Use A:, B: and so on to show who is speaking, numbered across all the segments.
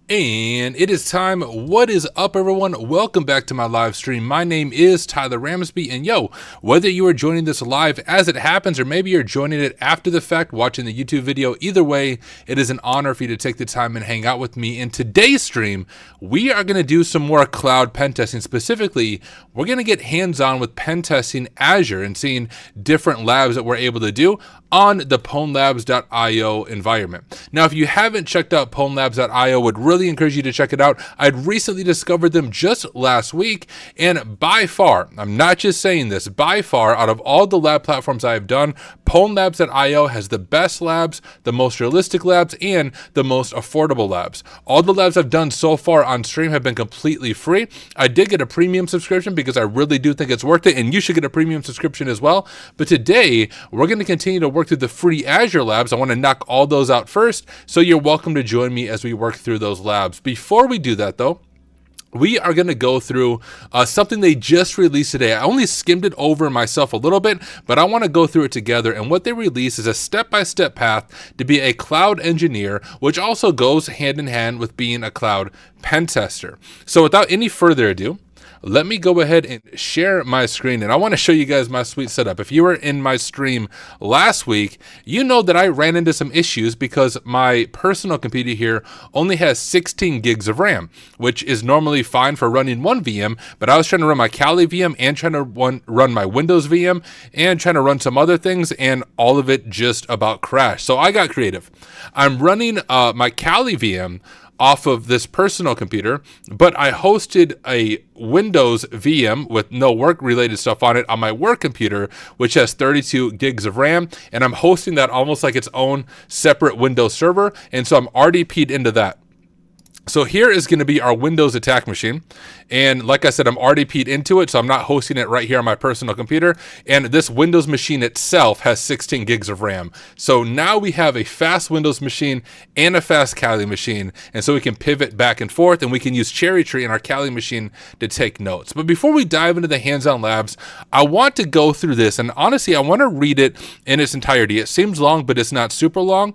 A: And it is time. What is up, everyone? Welcome back to my live stream. My name is Tyler Ramsby, and whether you are joining this live as it happens, or maybe you're joining it after the fact, watching the YouTube video, either way, it is an honor for you to take the time and hang out with me. In today's stream, we are going to do some more cloud pen testing. Specifically, we're going to get hands-on with pen testing Azure and seeing different labs that we're able to do on the pwnlabs.io environment. Now, if you haven't checked out pwnlabs.io, would really encourage you to check it out. I'd recently discovered them just last week, and by far, I'm not just saying this, by far, out of all the lab platforms I have done, pwnlabs.io has the best labs, the most realistic labs, and the most affordable labs. All the labs I've done so far on stream have been completely free. I did get a premium subscription because I really do think it's worth it, and you should get a premium subscription as well. But today, we're going to continue to work through the free Azure labs. I want to knock all those out first, so you're welcome to join me as we work through those labs. Before we do that, though, we are going to go through something they just released today. I only skimmed it over myself a little bit, but I want to go through it together. And what they release is a step-by-step path to be a cloud engineer, which also goes hand in hand with being a cloud pen tester. So without any further ado, let me go ahead and share my screen, and I want to show you guys my sweet setup. If you were in my stream last week, you know that I ran into some issues because my personal computer here only has 16 gigs of RAM, which is normally fine for running one VM, but I was trying to run my Kali VM and trying to run my Windows VM and trying to run some other things, and all of it just about crashed. So I got creative. I'm running my Kali VM off of this personal computer, but I hosted a Windows VM with no work-related stuff on it on my work computer, which has 32 gigs of RAM, and I'm hosting that almost like its own separate Windows server, and so I'm RDP'd into that. So here is going to be our Windows attack machine. And like I said, I'm RDP'd into it, so I'm not hosting it right here on my personal computer. And this Windows machine itself has 16 gigs of RAM. So now we have a fast Windows machine and a fast Kali machine. And so we can pivot back and forth, and we can use Cherry Tree in our Kali machine to take notes. But before we dive into the hands-on labs, I want to go through this. And honestly, I want to read it in its entirety. It seems long, but it's not super long.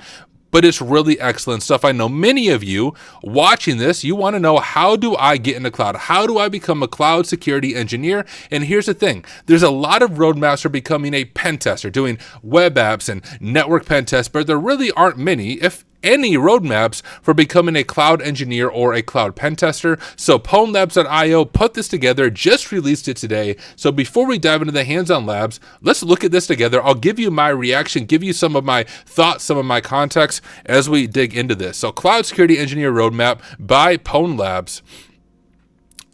A: But it's really excellent stuff. I know many of you watching this, you want to know, how do I get in the cloud? How do I become a cloud security engineer? And here's the thing. There's a lot of roadmaps for becoming a pen tester, doing web apps and network pen tests, but there really aren't many, if any, roadmaps for becoming a cloud engineer or a cloud pen tester. So pwnlabs.io put this together, just released it today. So before we dive into the hands-on labs, let's look at this together. I'll give you my reaction, give you some of my thoughts, some of my context as we dig into this. So cloud security engineer roadmap by Pwnlabs.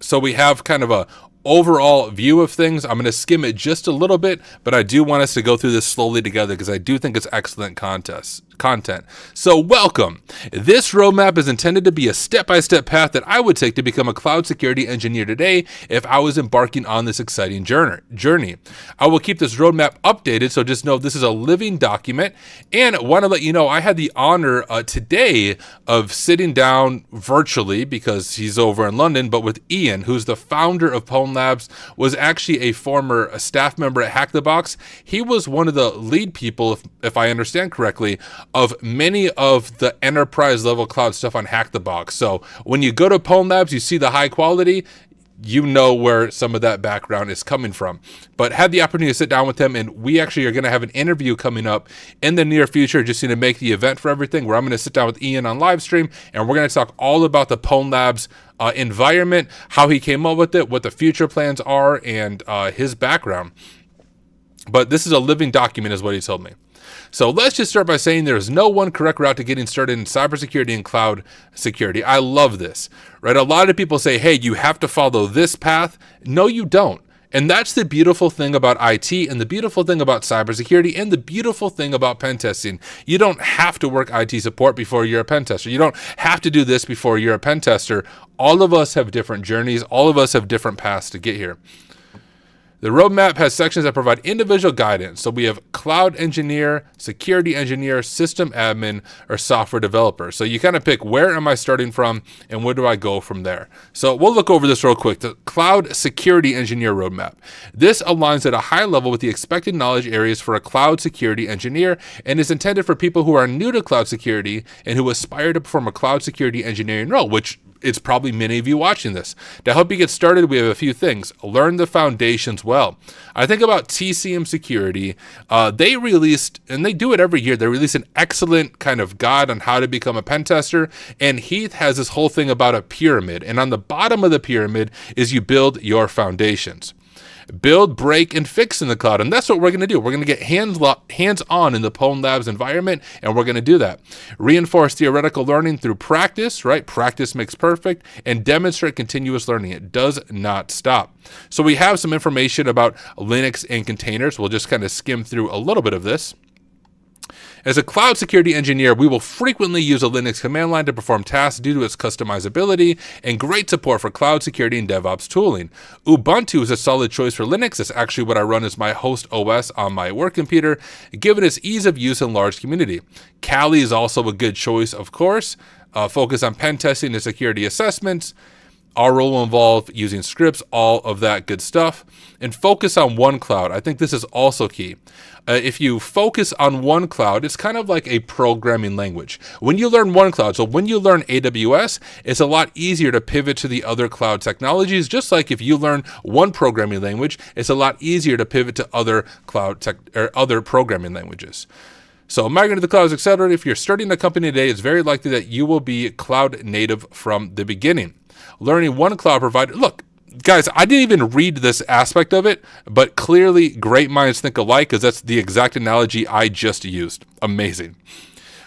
A: So we have kind of a overall view of things. I'm going to skim it just a little bit, but I do want us to go through this slowly together because I do think it's excellent content. So welcome. This roadmap is intended to be a step-by-step path that I would take to become a cloud security engineer today if I was embarking on this exciting journey. I will keep this roadmap updated, so just know this is a living document, and I want to let you know I had the honor today of sitting down virtually, because he's over in London, but with Ian, who's the founder of Pwnlabs, was actually a former staff member at Hack the Box. He was one of the lead people, if I understand correctly, of many of the enterprise level cloud stuff on Hack the Box. So when you go to Pwnlabs, you see the high quality, you know where some of that background is coming from. But had the opportunity to sit down with him, and we actually are going to have an interview coming up in the near future, just to make the event for everything, where I'm going to sit down with Ian on live stream, and we're going to talk all about the Pwnlabs environment, how he came up with it, what the future plans are, and his background. But this is a living document, is what he told me. So let's just start by saying there is no one correct route to getting started in cybersecurity and cloud security. I love this, right? A lot of people say, hey, you have to follow this path. No, you don't. And that's the beautiful thing about IT, and the beautiful thing about cybersecurity, and the beautiful thing about pen testing. You don't have to work IT support before you're a pen tester. You don't have to do this before you're a pen tester. All of us have different journeys. All of us have different paths to get here. The roadmap has sections that provide individual guidance. So we have cloud engineer, security engineer, system admin, or software developer. So you kind of pick where am I starting from and where do I go from there. So we'll look over this real quick. The cloud security engineer roadmap. This aligns at a high level with the expected knowledge areas for a cloud security engineer and is intended for people who are new to cloud security and who aspire to perform a cloud security engineering role, which it's probably many of you watching this. To help you get started, we have a few things. Learn the foundations well. I think about TCM Security. They released, and they do it every year, they release an excellent kind of guide on how to become a pen tester. And Heath has this whole thing about a pyramid. And on the bottom of the pyramid is you build your foundations. Build, break, and fix in the cloud. And that's what we're going to do. We're going to get hands-on in the Pwn Labs environment, and we're going to do that. Reinforce theoretical learning through practice, right? Practice makes perfect. And demonstrate continuous learning. It does not stop. So we have some information about Linux and containers. We'll just kind of skim through a little bit of this. As a cloud security engineer, we will frequently use a Linux command line to perform tasks due to its customizability and great support for cloud security and DevOps tooling. Ubuntu is a solid choice for Linux. It's actually what I run as my host OS on my work computer, given its ease of use and large community. Kali is also a good choice, of course. Focus on pen testing and security assessments. Our role will involve using scripts, all of that good stuff. And focus on one cloud. I think this is also key. If you focus on one cloud, it's kind of like a programming language. When you learn one cloud, so when you learn AWS, it's a lot easier to pivot to the other cloud technologies. Just like if you learn one programming language, it's a lot easier to pivot to other cloud tech or other programming languages. So migrating to the clouds, etc. If you're starting a company today, it's very likely that you will be cloud native from the beginning. Learning one cloud provider. Look, guys, I didn't even read this aspect of it, but clearly great minds think alike because that's the exact analogy I just used. Amazing.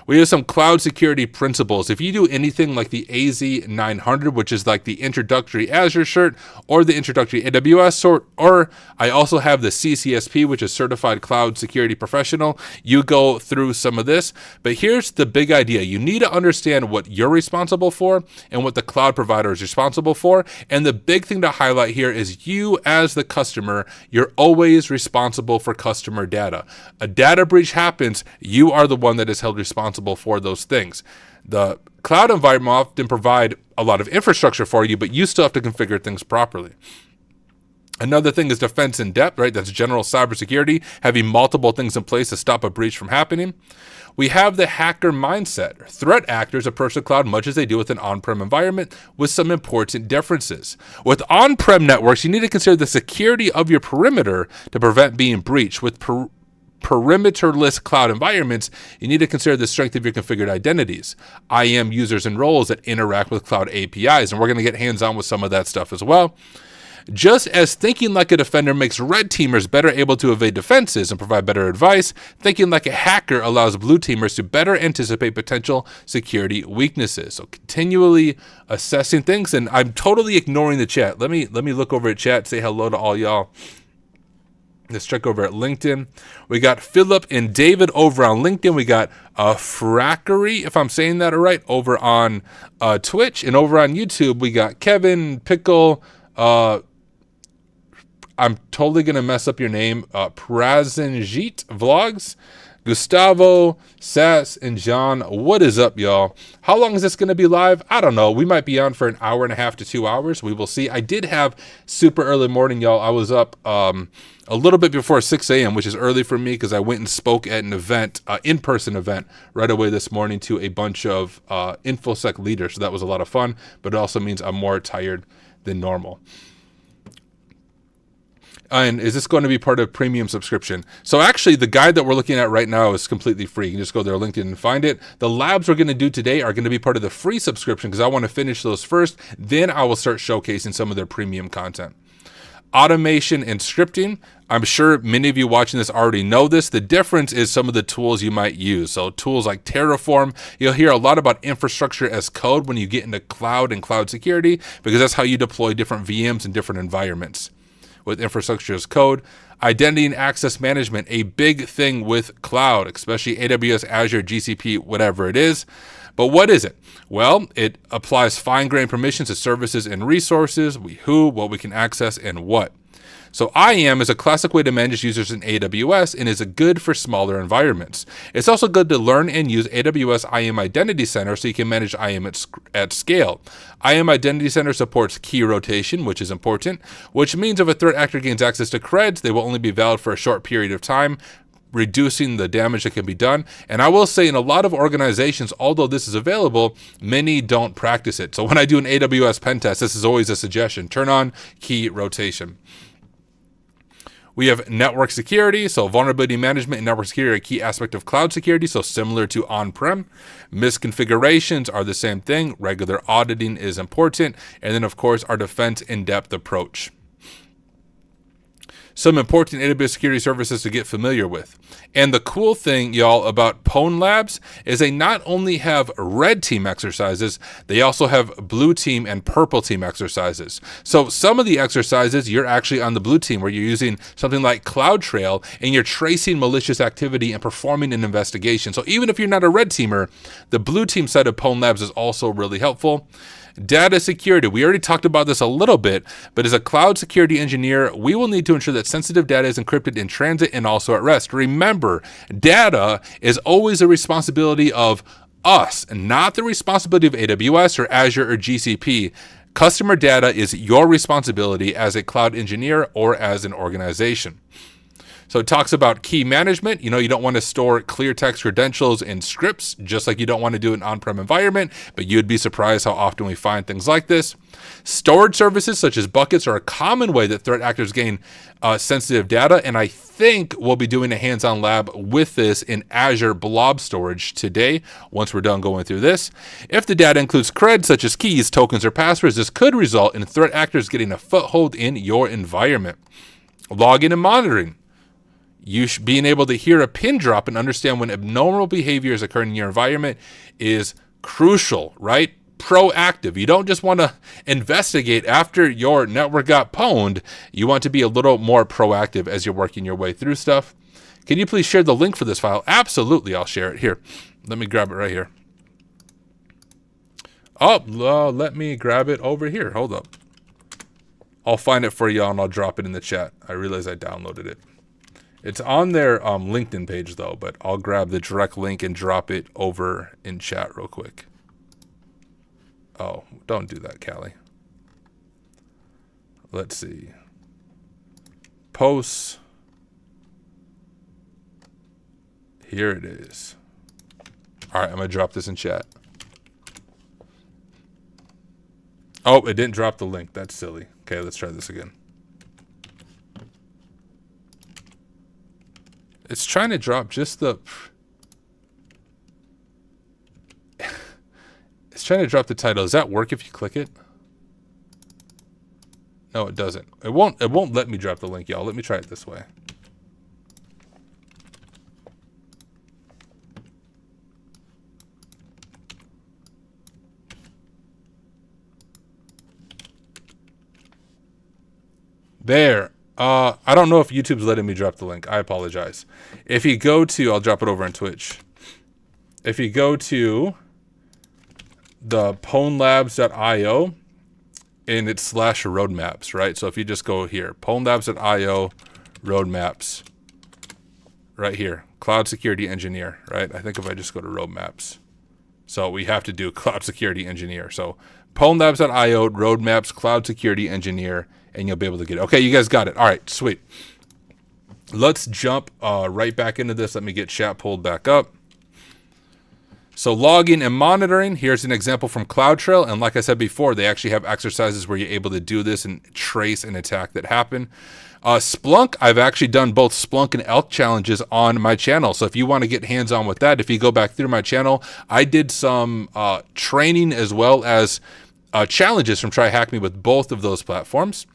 A: We have some cloud security principles. If you do anything like the AZ900, which is like the introductory Azure cert or the introductory AWS cert, or I also have the CCSP, which is Certified Cloud Security Professional, you go through some of this. But here's the big idea. You need to understand what you're responsible for and what the cloud provider is responsible for. And the big thing to highlight here is you as the customer, you're always responsible for customer data. A data breach happens, you are the one that is held responsible for those things. The cloud environment often provide a lot of infrastructure for you, but you still have to configure things properly. Another thing is defense in depth, right? That's general cybersecurity, having multiple things in place to stop a breach from happening. We have the hacker mindset. Threat actors approach the cloud much as they do with an on-prem environment with some important differences. With on-prem networks, you need to consider the security of your perimeter to prevent being breached. With perimeterless cloud environments, you need to consider the strength of your configured identities, IAM users and roles that interact with cloud APIs, and we're going to get hands-on with some of that stuff as well. Just as thinking like a defender makes red teamers better able to evade defenses and provide better advice, thinking like a hacker allows blue teamers to better anticipate potential security weaknesses. So continually assessing things, and I'm totally ignoring the chat. Let me look over at chat, say hello to all y'all. Let's check over at LinkedIn. We got Philip and David over on LinkedIn. We got Frackery, if I'm saying that right, over on Twitch. And over on YouTube, we got Kevin, Pickle, I'm totally going to mess up your name, Prasenjit Vlogs, Gustavo, Sass, and John. What is up, y'all? How long is this going to be live? I don't know. We might be on for an hour and a half to 2 hours. We will see. I did have super early morning, y'all. I was up a little bit before 6 a.m., which is early for me because I went and spoke at an event, in-person event, right away this morning to a bunch of InfoSec leaders. So that was a lot of fun, but it also means I'm more tired than normal. And is this going to be part of premium subscription? So actually, the guide that we're looking at right now is completely free. You can just go there, LinkedIn, and find it. The labs we're going to do today are going to be part of the free subscription because I want to finish those first. Then I will start showcasing some of their premium content. Automation and scripting. I'm sure many of you watching this already know this. The difference is some of the tools you might use. So tools like Terraform. You'll hear a lot about infrastructure as code when you get into cloud and cloud security because that's how you deploy different VMs in different environments. With infrastructure as code. Identity and access management, a big thing with cloud, especially AWS, Azure, GCP, whatever it is. But what is it? Well, it applies fine-grained permissions to services and resources, what we can access, and what. So IAM is a classic way to manage users in AWS and is good for smaller environments. It's also good to learn and use AWS IAM Identity Center so you can manage IAM at scale. IAM Identity Center supports key rotation, which is important, which means if a threat actor gains access to creds, they will only be valid for a short period of time, reducing the damage that can be done. And I will say in a lot of organizations, although this is available, many don't practice it. So when I do an AWS pen test, this is always a suggestion. Turn on key rotation. We have network security. So vulnerability management and network security are a key aspect of cloud security. So similar to on-prem. Misconfigurations are the same thing. Regular auditing is important. And then of course, our defense in-depth approach. Some important AWS security services to get familiar with. And the cool thing, y'all, about Pwn Labs is they not only have red team exercises, they also have blue team and purple team exercises. So some of the exercises, you're actually on the blue team where you're using something like CloudTrail and you're tracing malicious activity and performing an investigation. So even if you're not a red teamer, the blue team side of Pwn Labs is also really helpful. Data security. We already talked about this a little bit, but as a cloud security engineer, we will need to ensure that sensitive data is encrypted in transit and also at rest. Remember, data is always the responsibility of us, not the responsibility of AWS or Azure or GCP. Customer data is your responsibility as a cloud engineer or as an organization. So it talks about key management. You don't want to store clear text credentials in scripts, just like you don't want to do an on-prem environment, but you'd be surprised how often we find things like this. Storage services such as buckets are a common way that threat actors gain sensitive data, and I think we'll be doing a hands-on lab with this in Azure blob storage today once we're done going through this. If the data includes creds such as keys, tokens, or passwords, this could result in threat actors getting a foothold in your environment. Logging and monitoring. Being able to hear a pin drop and understand when abnormal behavior is occurring in your environment is crucial, right? Proactive. You don't just want to investigate after your network got pwned. You want to be a little more proactive as you're working your way through stuff. Can you please share the link for this file? Absolutely, I'll share it. Here, let me grab it right here. Let me grab it over here. Hold up. I'll find it for y'all and I'll drop it in the chat. I realize I downloaded it. It's on their LinkedIn page, though, but I'll grab the direct link and drop it over in chat real quick. Oh, don't do that, Callie. Let's see. Posts. Here it is. All right, I'm going to drop this in chat. Oh, it didn't drop the link. That's silly. Okay, let's try this again. It's trying to drop just the... It's trying to drop the title. Does that work if you click it? No, it doesn't. It won't let me drop the link, y'all. Let me try it this way. There. I don't know if YouTube's letting me drop the link. I apologize. If you go to, I'll drop it over on Twitch. If you go to the pwnlabs.io and it's /roadmaps, right? So if you just go here, pwnlabs.io roadmaps, right here, cloud security engineer, right? I think if I just go to roadmaps. So we have to do cloud security engineer. So pwnlabs.io roadmaps, cloud security engineer, and you'll be able to get it. Okay, you guys got it. All right, sweet. Let's jump right back into this. Let me get chat pulled back up. So logging and monitoring, here's an example from CloudTrail. And like I said before, they actually have exercises where you're able to do this and trace an attack that happened. Splunk, I've actually done both Splunk and Elk challenges on my channel. So if you want to get hands-on with that, if you go back through my channel, I did some training as well as challenges from Try Hack Me with both of those platforms.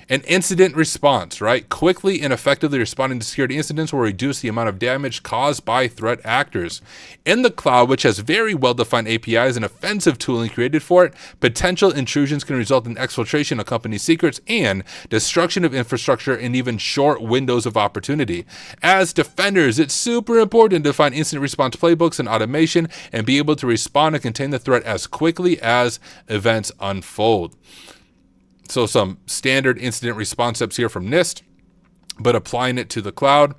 A: An incident response, right? Quickly and effectively responding to security incidents will reduce the amount of damage caused by threat actors. In the cloud, which has very well-defined APIs and offensive tooling created for it, potential intrusions can result in exfiltration of company secrets and destruction of infrastructure in even short windows of opportunity. As defenders, it's super important to find incident response playbooks and automation and be able to respond and contain the threat as quickly as events unfold. So some standard incident response steps here from NIST, but applying it to the cloud.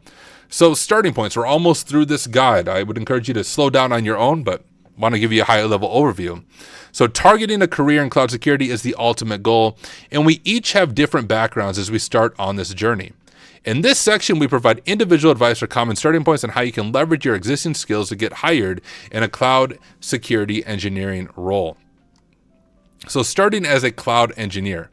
A: So starting points, we're almost through this guide. I would encourage you to slow down on your own, but want to give you a higher level overview. So targeting a career in cloud security is the ultimate goal, and we each have different backgrounds as we start on this journey. In this section, we provide individual advice for common starting points on how you can leverage your existing skills to get hired in a cloud security engineering role. So starting as a cloud engineer,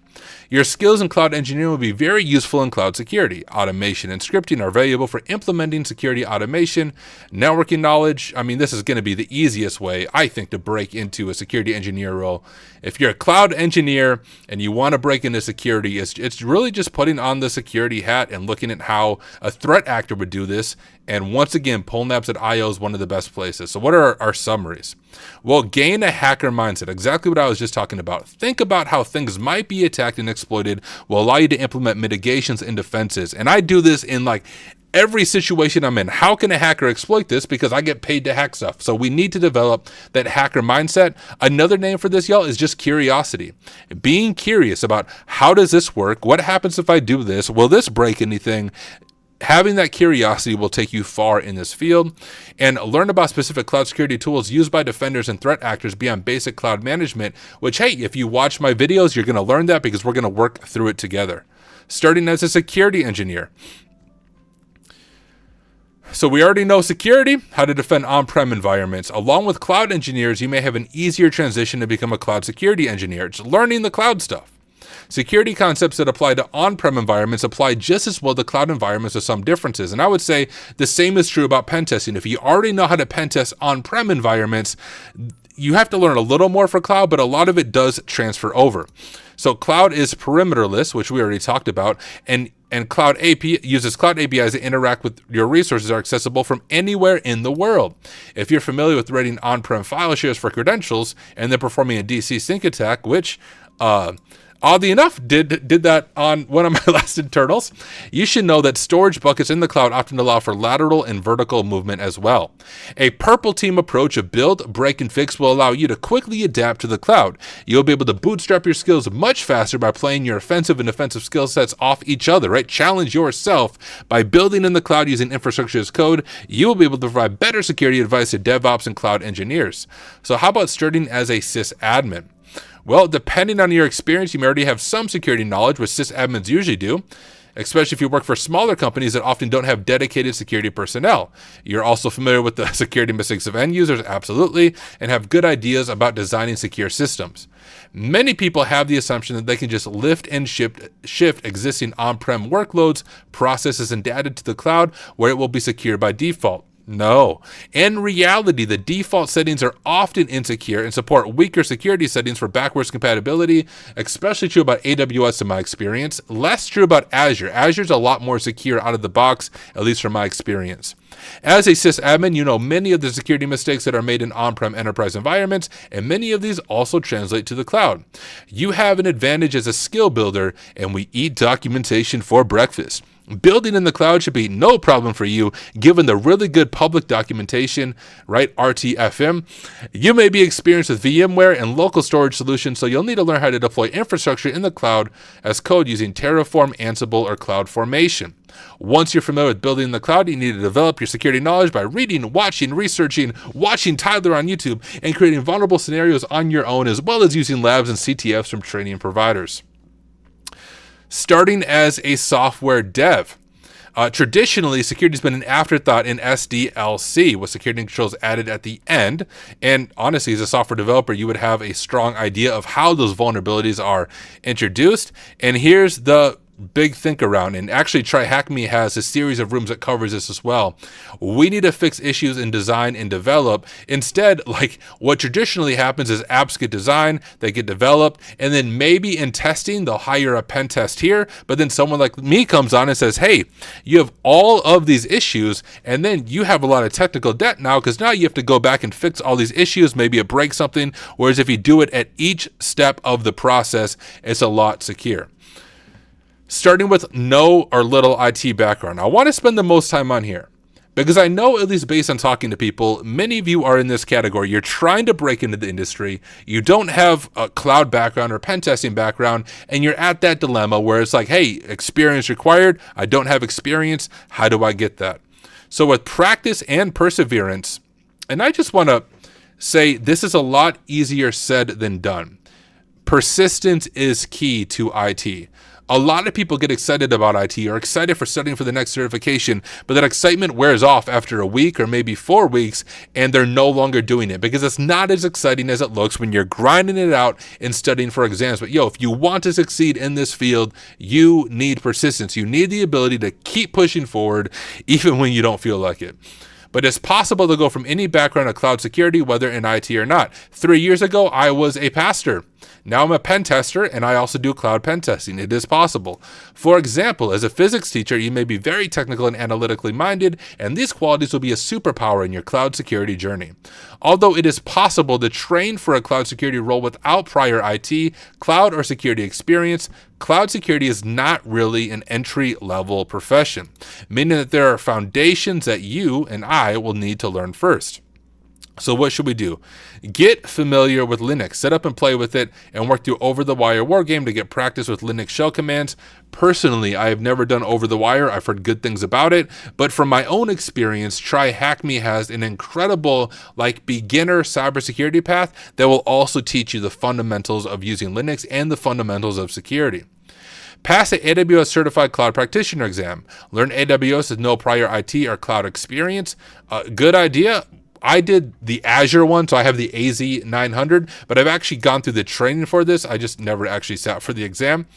A: your skills in cloud engineering will be very useful in cloud security. Automation and scripting are valuable for implementing security automation. Networking knowledge, this is going to be the easiest way, I think, to break into a security engineer role. If you're a cloud engineer and you want to break into security, it's really just putting on the security hat and looking at how a threat actor would do this. And once again, PulNabs.io is one of the best places. So what are our summaries? Well, gain a hacker mindset, exactly what I was just talking about. Think about how things might be attacked and exploited will allow you to implement mitigations and defenses. And I do this in every situation I'm in. How can a hacker exploit this? Because I get paid to hack stuff. So we need to develop that hacker mindset. Another name for this, y'all, is just curiosity. Being curious about how does this work? What happens if I do this? Will this break anything? Having that curiosity will take you far in this field. And learn about specific cloud security tools used by defenders and threat actors beyond basic cloud management, which, hey, if you watch my videos, you're going to learn that because we're going to work through it together. Starting as a security engineer. So we already know security, how to defend on-prem environments. Along with cloud engineers, you may have an easier transition to become a cloud security engineer. It's learning the cloud stuff. Security concepts that apply to on-prem environments apply just as well to cloud environments with some differences. And I would say the same is true about pen testing. If you already know how to pen test on-prem environments, you have to learn a little more for cloud, but a lot of it does transfer over. So cloud is perimeterless, which we already talked about, and cloud API uses cloud APIs that interact with your resources are accessible from anywhere in the world. If you're familiar with writing on-prem file shares for credentials and then performing a DC sync attack, which oddly enough, did that on one of my last internals, you should know that storage buckets in the cloud often allow for lateral and vertical movement as well. A purple team approach of build, break, and fix will allow you to quickly adapt to the cloud. You'll be able to bootstrap your skills much faster by playing your offensive and defensive skill sets off each other, right? Challenge yourself by building in the cloud using infrastructure as code. You will be able to provide better security advice to DevOps and cloud engineers. So how about starting as a sysadmin? Well, depending on your experience, you may already have some security knowledge, which sysadmins usually do, especially if you work for smaller companies that often don't have dedicated security personnel. You're also familiar with the security mistakes of end users, absolutely, and have good ideas about designing secure systems. Many people have the assumption that they can just lift and shift existing on-prem workloads, processes, and data to the cloud where it will be secure by default. No. In reality, the default settings are often insecure and support weaker security settings for backwards compatibility, especially true about AWS in my experience. Less true about Azure. Azure's a lot more secure out of the box, at least from my experience. As a sysadmin, you know many of the security mistakes that are made in on-prem enterprise environments, and many of these also translate to the cloud. You have an advantage as a skill builder, and we eat documentation for breakfast. Building in the cloud should be no problem for you, given the really good public documentation, right? RTFM. You may be experienced with VMware and local storage solutions, so you'll need to learn how to deploy infrastructure in the cloud as code using Terraform, Ansible, or CloudFormation. Once you're familiar with building in the cloud, you need to develop your security knowledge by reading, watching, researching, watching Tyler on YouTube, and creating vulnerable scenarios on your own, as well as using labs and CTFs from training providers. Starting as a software dev. Traditionally, security has been an afterthought in SDLC, with security controls added at the end. And honestly, as a software developer, you would have a strong idea of how those vulnerabilities are introduced. And here's the big think around, and actually TryHackMe has a series of rooms that covers this as well. We need to fix issues in design and develop. Instead, like what traditionally happens is apps get designed, they get developed, and then maybe in testing, they'll hire a pen test here, but then someone like me comes on and says, hey, you have all of these issues, and then you have a lot of technical debt now, because now you have to go back and fix all these issues, maybe it breaks something, whereas if you do it at each step of the process, it's a lot secure. Starting with no or little IT background. I want to spend the most time on here Because I know, at least based on talking to people, many of you are in this category. You're trying to break into the industry. You don't have a cloud background or pen testing background, and you're at that dilemma where it's like, hey, experience required. I don't have experience. How do I get that? So with practice and perseverance, and I just want to say this is a lot easier said than done. Persistence is key to IT. A lot of people get excited about IT or excited for studying for the next certification, but that excitement wears off after a week or maybe 4 weeks, and they're no longer doing it because it's not as exciting as it looks when you're grinding it out and studying for exams. But if you want to succeed in this field, you need persistence. You need the ability to keep pushing forward even when you don't feel like it. But it's possible to go from any background of cloud security, whether in IT or not. 3 years ago, I was a pastor. Now I'm a pen tester, and I also do cloud pen testing. It is possible. For example, as a physics teacher, you may be very technical and analytically minded, and these qualities will be a superpower in your cloud security journey. Although it is possible to train for a cloud security role without prior IT, cloud, or security experience, cloud security is not really an entry-level profession, meaning that there are foundations that you and I will need to learn first. So what should we do? Get familiar with Linux, set up and play with it, and work through over-the-wire war game to get practice with Linux shell commands. Personally, I have never done over-the-wire. I've heard good things about it, but from my own experience, Try Hack Me has an incredible beginner cybersecurity path that will also teach you the fundamentals of using Linux and the fundamentals of security. Pass the AWS Certified Cloud Practitioner exam. Learn AWS with no prior IT or cloud experience. Good idea. I did the Azure one, so I have the AZ900, but I've actually gone through the training for this. I just never actually sat for the exam.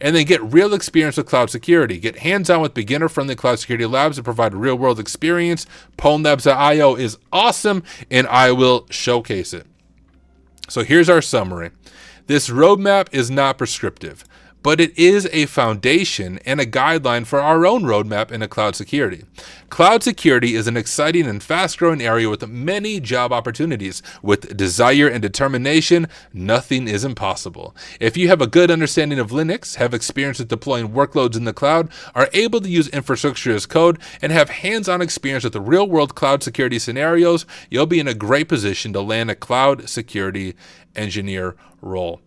A: And then get real experience with cloud security. Get hands-on with beginner-friendly cloud security labs that provide real-world experience. PwnLabs.io is awesome, and I will showcase it. So here's our summary. This roadmap is not prescriptive, but it is a foundation and a guideline for our own roadmap into cloud security. Cloud security is an exciting and fast-growing area with many job opportunities. With desire and determination, nothing is impossible. If you have a good understanding of Linux, have experience with deploying workloads in the cloud, are able to use infrastructure as code, and have hands-on experience with the real-world cloud security scenarios, you'll be in a great position to land a cloud security engineer role.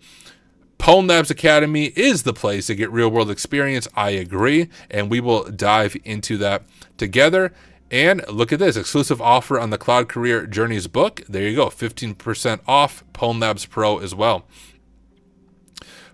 A: Pwn Labs Academy is the place to get real-world experience. I agree, and we will dive into that together. And look at this, exclusive offer on the Cloud Career Journeys book. There you go, 15% off Pwn Labs Pro as well.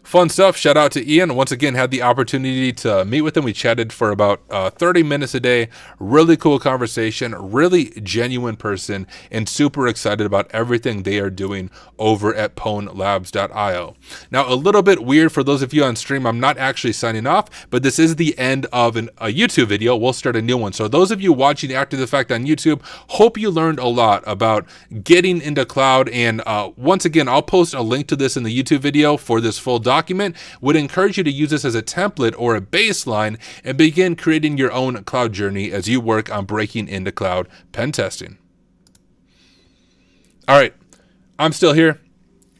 A: Fun stuff. Shout out to Ian. Once again, had the opportunity to meet with him. We chatted for about 30 minutes a day. Really cool conversation, really genuine person, and super excited about everything they are doing over at PwnLabs.io. Now, a little bit weird for those of you on stream, I'm not actually signing off, but this is the end of a YouTube video. We'll start a new one. So those of you watching after the fact on YouTube, hope you learned a lot about getting into cloud. And once again, I'll post a link to this in the YouTube video for this full document. Would encourage you to use this as a template or a baseline and begin creating your own cloud journey as you work on breaking into cloud pen testing. All right, I'm still here.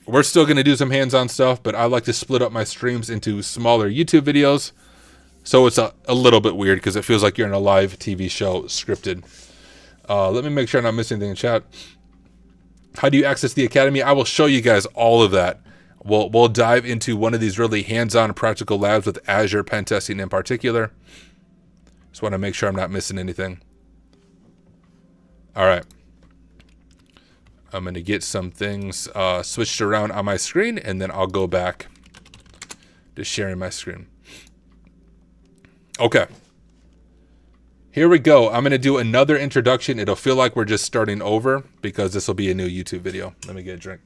A: We're still going to do some hands-on stuff, but I like to split up my streams into smaller YouTube videos. So it's a little bit weird because it feels like you're in a live TV show scripted. Let me make sure I'm not missing anything in chat. How do you access the Academy? I will show you guys all of that. We'll dive into one of these really hands-on practical labs with Azure pen testing in particular. Just want to make sure I'm not missing anything. All right. I'm going to get some things switched around on my screen, and then I'll go back to sharing my screen. Okay. Here we go. I'm going to do another introduction. It'll feel like we're just starting over because this will be a new YouTube video. Let me get a drink.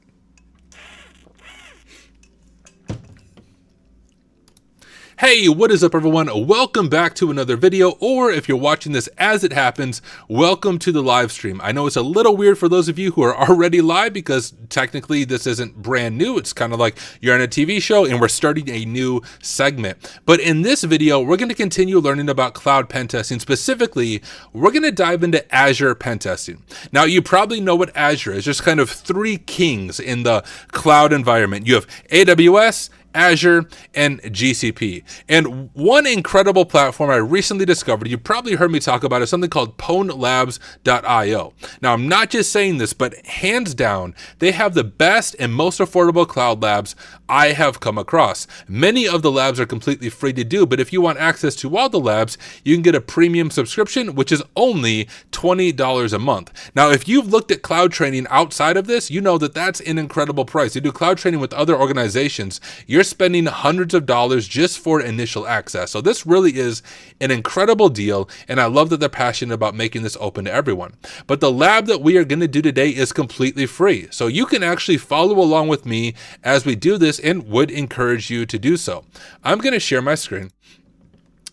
A: Hey, what is up everyone? Welcome back to another video, or if you're watching this as it happens, welcome to the live stream. I know it's a little weird for those of you who are already live because technically this isn't brand new. It's kind of like you're on a TV show and we're starting a new segment. But in this video, we're going to continue learning about cloud pen testing. Specifically, we're going to dive into Azure pen testing. Now, you probably know what Azure is. There's kind of three kings in the cloud environment. You have AWS, Azure, and GCP. And one incredible platform I recently discovered, you probably heard me talk about, is something called pwnlabs.io. Now, I'm not just saying this, but hands down, they have the best and most affordable cloud labs I have come across. Many of the labs are completely free to do, but if you want access to all the labs, you can get a premium subscription, which is only $20 a month. Now, if you've looked at cloud training outside of this, you know that that's an incredible price. You do cloud training with other organizations, you're spending hundreds of dollars just for initial access. So this really is an incredible deal, and I love that they're passionate about making this open to everyone. But the lab that we are going to do today is completely free. So you can actually follow along with me as we do this, and would encourage you to do so. I'm going to share my screen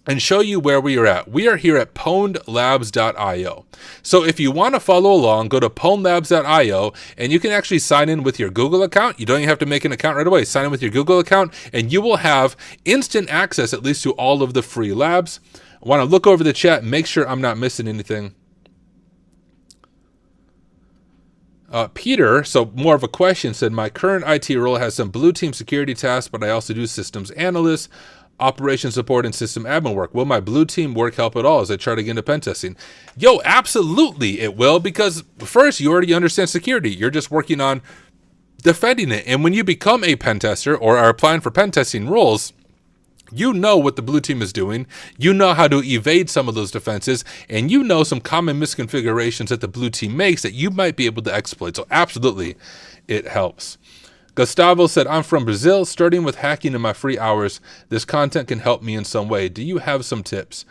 A: and show you where we are at. We are here at pwnlabs.io. So if you want to follow along, go to pwnlabs.io, and you can actually sign in with your Google account. You don't even have to make an account right away. Sign in with your Google account, and you will have instant access at least to all of the free labs. I want to look over the chat, make sure I'm not missing anything. Peter, so more of a question, said, my current IT role has some blue team security tasks, but I also do systems analyst, operation support, and system admin work. Will my blue team work help at all as I try to get into pen testing? Yo, absolutely it will, because first, you already understand security. You're just working on defending it. And when you become a pen tester or are applying for pen testing roles, you know what the blue team is doing, you know how to evade some of those defenses, and you know some common misconfigurations that the blue team makes that you might be able to exploit. So absolutely, it helps. Gustavo said, I'm from Brazil, starting with hacking in my free hours. This content can help me in some way. Do you have some tips?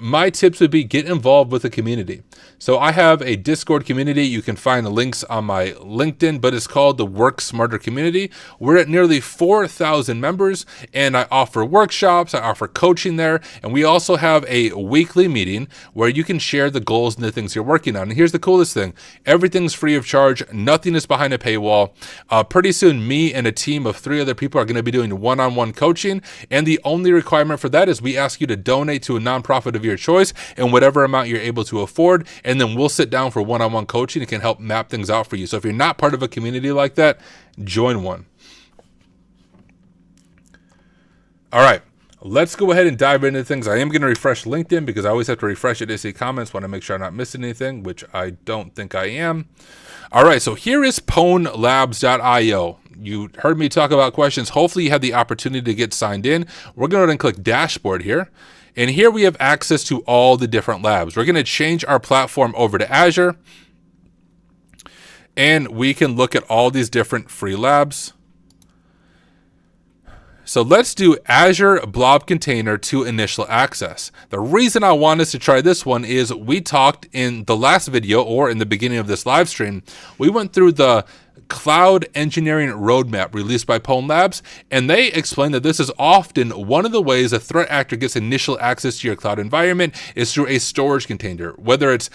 A: My tips would be get involved with the community. So I have a Discord community. You can find the links on my LinkedIn, but it's called the Work Smarter Community. We're at nearly 4,000 members, and I offer workshops, I offer coaching there, and we also have a weekly meeting where you can share the goals and the things you're working on. And here's the coolest thing. Everything's free of charge. Nothing is behind a paywall. Pretty soon, me and a team of 3 other people are going to be doing one-on-one coaching, and the only requirement for that is we ask you to donate to a nonprofit of your choice and whatever amount you're able to afford, and then we'll sit down for one-on-one coaching and can help map things out for you. So if you're not part of a community like that, join one. All right, let's go ahead and dive into things. I am going to refresh LinkedIn because I always have to refresh it to see comments. Want to make sure I'm not missing anything, which I don't think I am. All right, so here is pwnlabs.io. You heard me talk about questions. Hopefully you had the opportunity to get signed in. We're going to go ahead and click dashboard here. And here we have access to all the different labs. We're going to change our platform over to Azure. And we can look at all these different free labs. So let's do Azure Blob Container to initial access. The reason I want us to try this one is we talked in the last video or in the beginning of this live stream, we went through the cloud engineering roadmap released by pwnlabs, and they explain that this is often one of the ways a threat actor gets initial access to your cloud environment is through a storage container, whether it's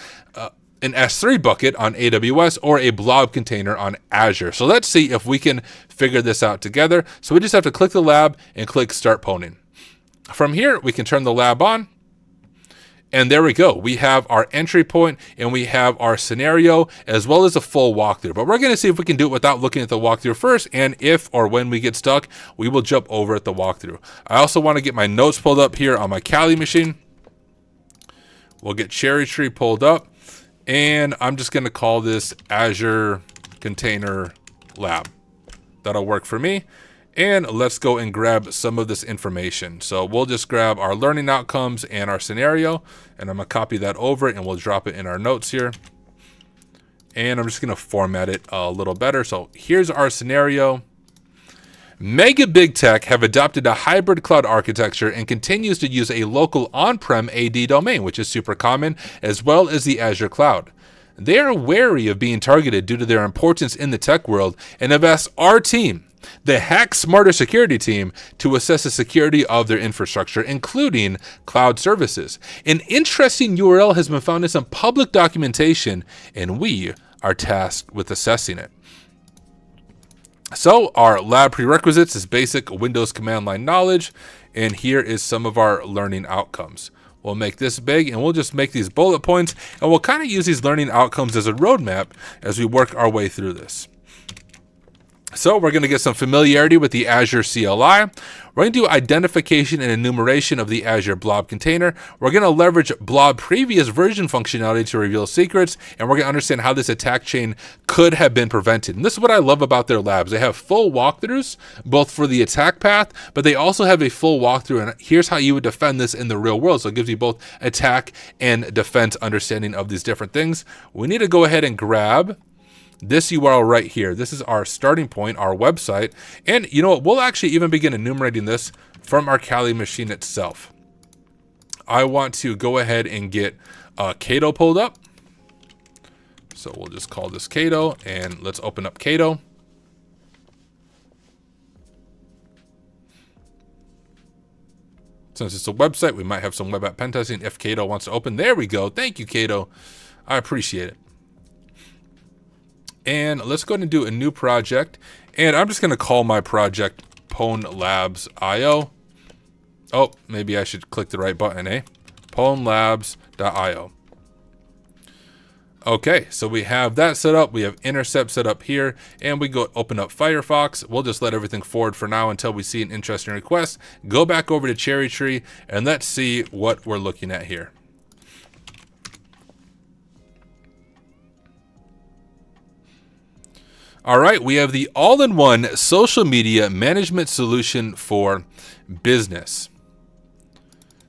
A: an S3 bucket on AWS or a blob container on Azure. So let's see if we can figure this out together. So we just have to click the lab and click Start Pwning. From here, we can turn the lab on. And there we go. We have our entry point and we have our scenario as well as a full walkthrough. But we're going to see if we can do it without looking at the walkthrough first. And if or when we get stuck, we will jump over at the walkthrough. I also want to get my notes pulled up here on my Kali machine. We'll get Cherry Tree pulled up. And I'm just going to call this Azure Container Lab. That'll work for me. And let's go and grab some of this information. So we'll just grab our learning outcomes and our scenario, and I'm gonna copy that over and we'll drop it in our notes here. And I'm just gonna format it a little better. So here's our scenario. Mega Big Tech have adopted a hybrid cloud architecture and continues to use a local on-prem AD domain, which is super common, as well as the Azure cloud. They are wary of being targeted due to their importance in the tech world and have asked our team, the Hack Smarter security team, to assess the security of their infrastructure, including cloud services. An interesting URL has been found in some public documentation, and we are tasked with assessing it. So our lab prerequisites is basic Windows command line knowledge, and here is some of our learning outcomes. We'll make this big, and we'll just make these bullet points, and we'll kind of use these learning outcomes as a roadmap as we work our way through this. So we're going to get some familiarity with the Azure CLI. We're going to do identification and enumeration of the Azure blob container. We're going to leverage blob previous version functionality to reveal secrets, and we're going to understand how this attack chain could have been prevented. And this is what I love about their labs. They have full walkthroughs, both for the attack path, but they also have a full walkthrough, and here's how you would defend this in the real world. So it gives you both attack and defense understanding of these different things. We need to go ahead and grab this URL right here. This is our starting point, our website. And you know what? We'll actually even begin enumerating this from our Kali machine itself. I want to go ahead and get Cato pulled up. So we'll just call this Cato, and let's open up Cato. Since it's a website, we might have some web app pen testing if Cato wants to open. There we go. Thank you, Cato. I appreciate it. And let's go ahead and do a new project. And I'm just going to call my project Pwn Labs IO. Oh, maybe I should click the right button, eh? pwnlabs.io. Okay, so we have that set up. We have Intercept set up here. And we go open up Firefox. We'll just let everything forward for now until we see an interesting request. Go back over to Cherry Tree, and let's see what we're looking at here. All right, we have the all-in-one social media management solution for business.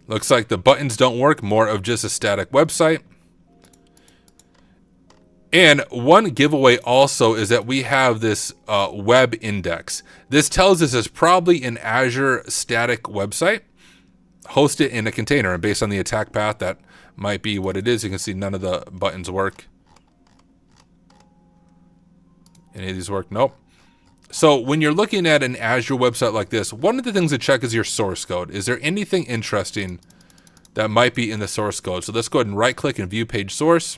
A: Looks like the buttons don't work, more of just a static website. And one giveaway also is that we have this web index. This tells us it's probably an Azure static website hosted in a container. And based on the attack path, that might be what it is. You can see none of the buttons work. Any of these work? Nope. So when you're looking at an Azure website like this, one of the things to check is your source code. Is there anything interesting that might be in the source code? So let's go ahead and right click and view page source.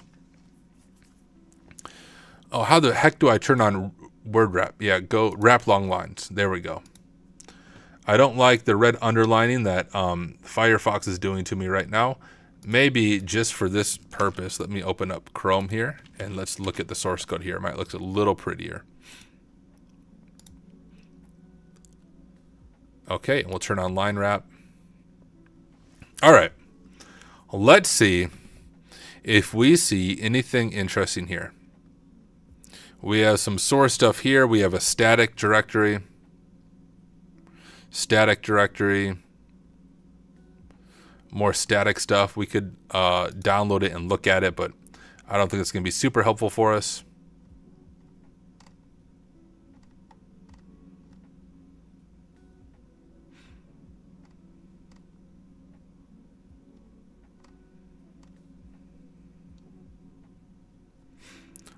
A: Oh, how the heck do I turn on word wrap? Yeah, go wrap long lines. There we go. I don't like the red underlining that Firefox is doing to me right now. Maybe just for this purpose, let me open up Chrome here and let's look at the source code here. It might look a little prettier. Okay, and we'll turn on line wrap. All right, let's see if we see anything interesting here. We have some source stuff here. We have a static directory. More static stuff. We could download it and look at it, but I don't think it's going to be super helpful for us.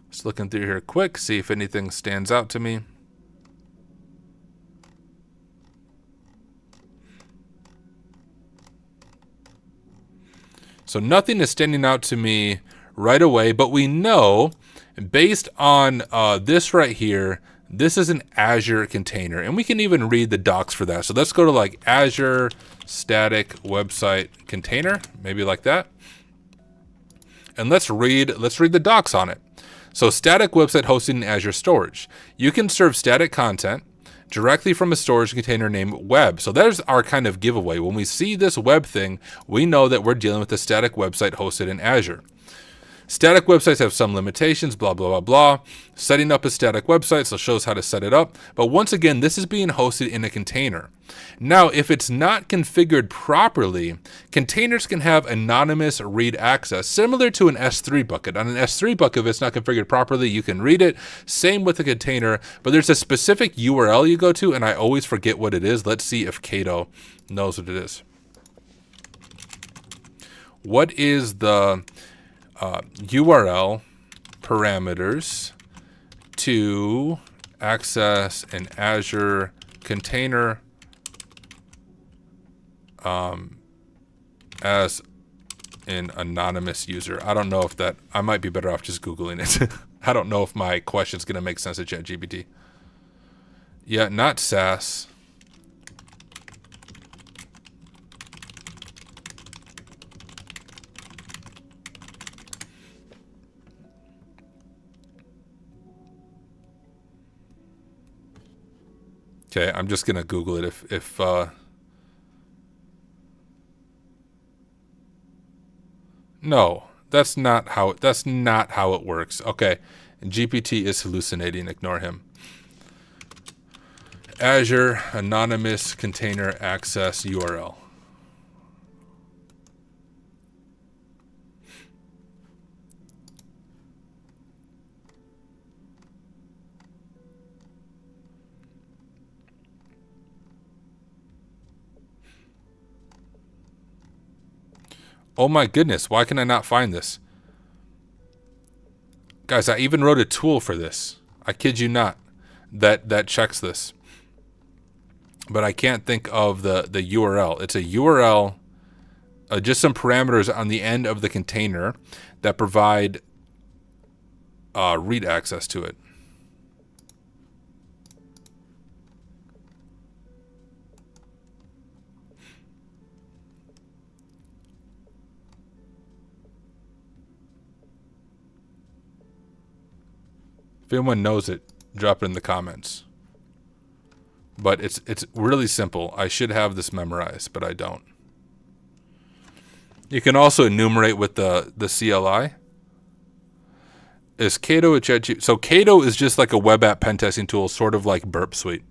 A: Just looking through here quick, see if anything stands out to me. So nothing is standing out to me right away, but we know based on this right here, this is an Azure container, and we can even read the docs for that. So let's go to like Azure static website container, maybe like that. And let's read the docs on it. So static website hosted in Azure storage. You can serve static content directly from a storage container named web. So there's our kind of giveaway. When we see this web thing, we know that we're dealing with a static website hosted in Azure. Static websites have some limitations, blah, blah, blah, blah. Setting up a static website, so it shows how to set it up. But once again, this is being hosted in a container. Now, if it's not configured properly, containers can have anonymous read access, similar to an S3 bucket. On an S3 bucket, if it's not configured properly, you can read it. Same with a container, but there's a specific URL you go to, and I always forget what it is. Let's see if Cato knows what it is. What is the URL parameters to access an Azure container as an anonymous user? I don't know if that, I might be better off just Googling it. I don't know if my question is going to make sense to ChatGPT. Yeah, not SaaS. Okay, I'm just gonna Google it if no, that's not how it works. Okay. And GPT is hallucinating, ignore him. Azure anonymous container access URL. Oh my goodness, why can I not find this? Guys, I even wrote a tool for this. I kid you not. That checks this. But I can't think of the URL. It's a URL, just some parameters on the end of the container that provide read access to it. If anyone knows it, drop it in the comments. But it's really simple. I should have this memorized, but I don't. You can also enumerate with the CLI. Is Cato a ChatGPT? So Cato is just like a web app pen testing tool, sort of like Burp Suite.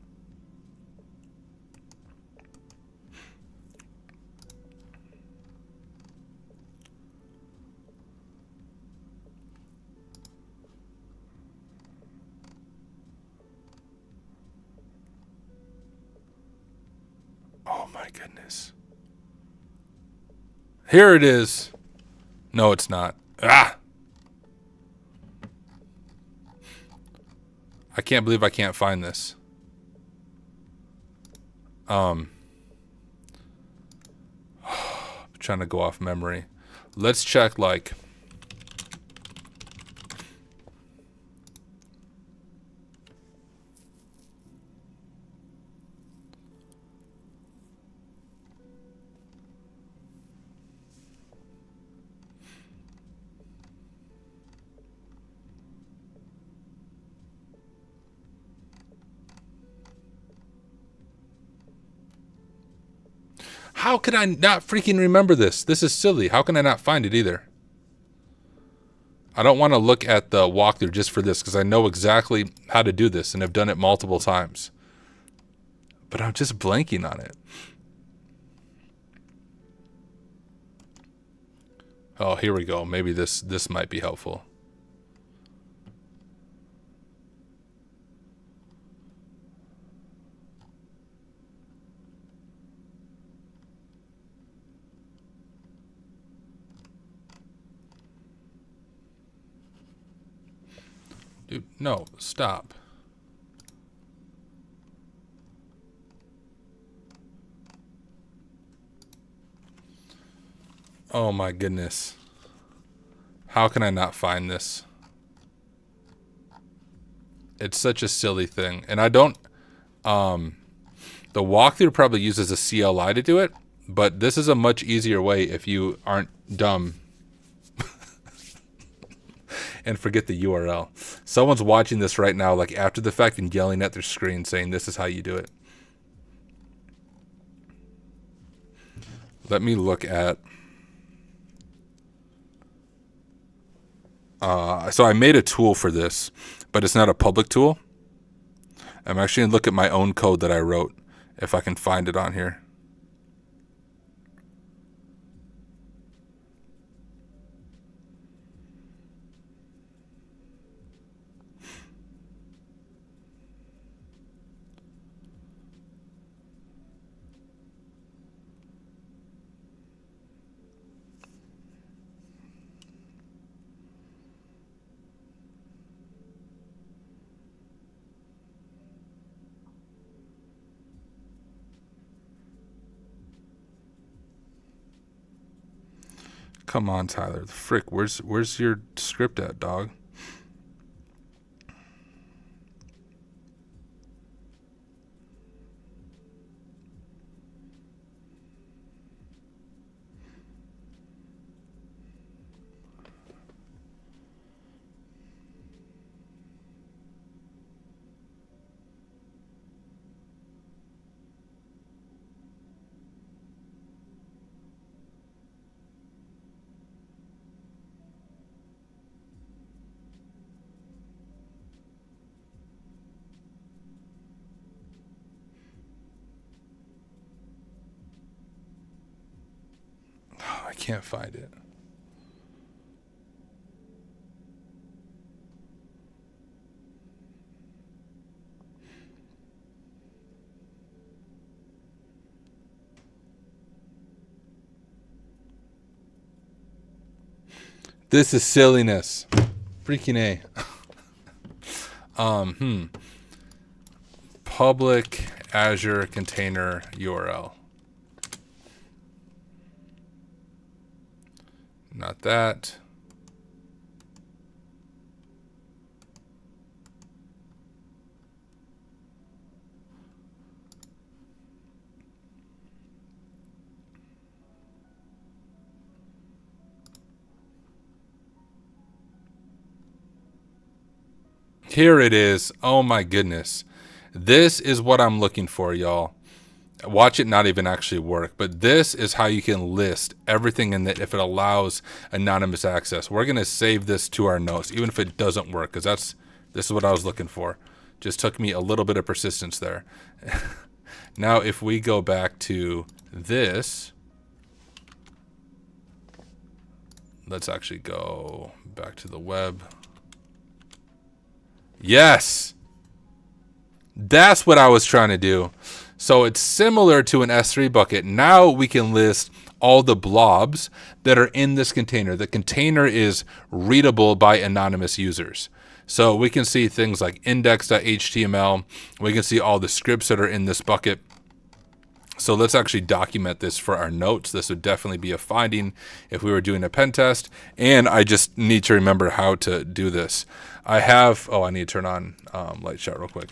A: Oh my goodness. Here it is. No, it's not. Ah! I can't believe I can't find this. I'm trying to go off memory. Let's check like how could I not freaking remember this? This is silly. How can I not find it either? I don't want to look at the walkthrough just for this because I know exactly how to do this and have done it multiple times. But I'm just blanking on it. Oh, here we go. Maybe this might be helpful. Dude, no, stop. Oh my goodness. How can I not find this? It's such a silly thing. And I don't, the walkthrough probably uses a CLI to do it, but this is a much easier way if you aren't dumb and forget the URL. Someone's watching this right now, like after the fact, and yelling at their screen saying, this is how you do it. Let me look at, so I made a tool for this, but it's not a public tool. I'm actually going to look at my own code that I wrote, if I can find it on here. Come on, Tyler. The frick, where's your script at, dog? can't find it. This is silliness. Freaking A. Public Azure container URL. Not that. Here it is. Oh my goodness. This is what I'm looking for, y'all. Watch it not even actually work, but this is how you can list everything in it if it allows anonymous access. We're going to save this to our notes, even if it doesn't work, because this is what I was looking for. Just took me a little bit of persistence there. Now, if we go back to this, let's actually go back to the web. Yes, that's what I was trying to do. So it's similar to an S3 bucket. Now we can list all the blobs that are in this container. The container is readable by anonymous users. So we can see things like index.html. We can see all the scripts that are in this bucket. So let's actually document this for our notes. This would definitely be a finding if we were doing a pen test. And I just need to remember how to do this. I need to turn on light shot real quick.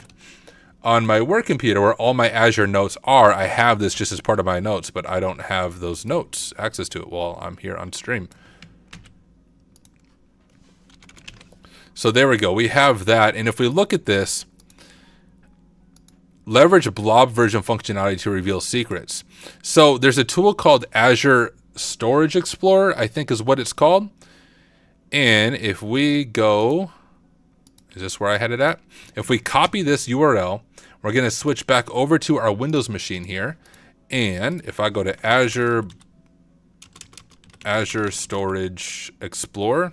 A: On my work computer where all my Azure notes are, I have this just as part of my notes, but I don't have those notes, access to it while I'm here on stream. So there we go. We have that. And if we look at this, leverage blob version functionality to reveal secrets. So there's a tool called Azure Storage Explorer, I think is what it's called. And if we go, is this where I had it at? If we copy this URL, we're going to switch back over to our Windows machine here. And if I go to Azure Storage Explorer,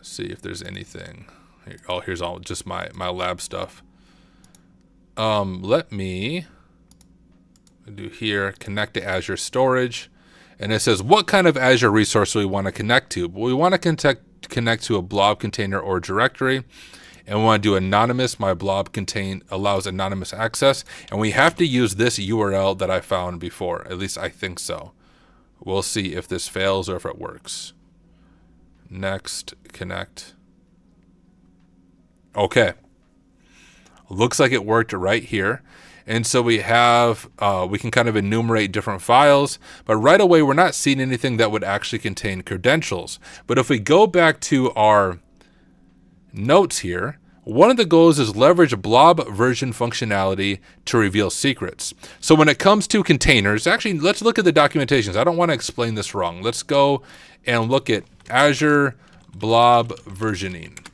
A: see if there's anything here. Oh, here's all just my lab stuff. Let me do here, connect to Azure Storage. And it says, what kind of Azure resource do we want to connect to? Well, we want to connect to a blob container or directory. And we want to do anonymous. My blob allows anonymous access. And we have to use this URL that I found before. At least I think so. We'll see if this fails or if it works. Next, connect. Okay. Looks like it worked right here. And so we have, we can kind of enumerate different files, but right away we're not seeing anything that would actually contain credentials. But if we go back to our notes here, one of the goals is leverage blob version functionality to reveal secrets. So when it comes to containers, actually, let's look at the documentations. I don't want to explain this wrong. Let's go and look at Azure blob versioning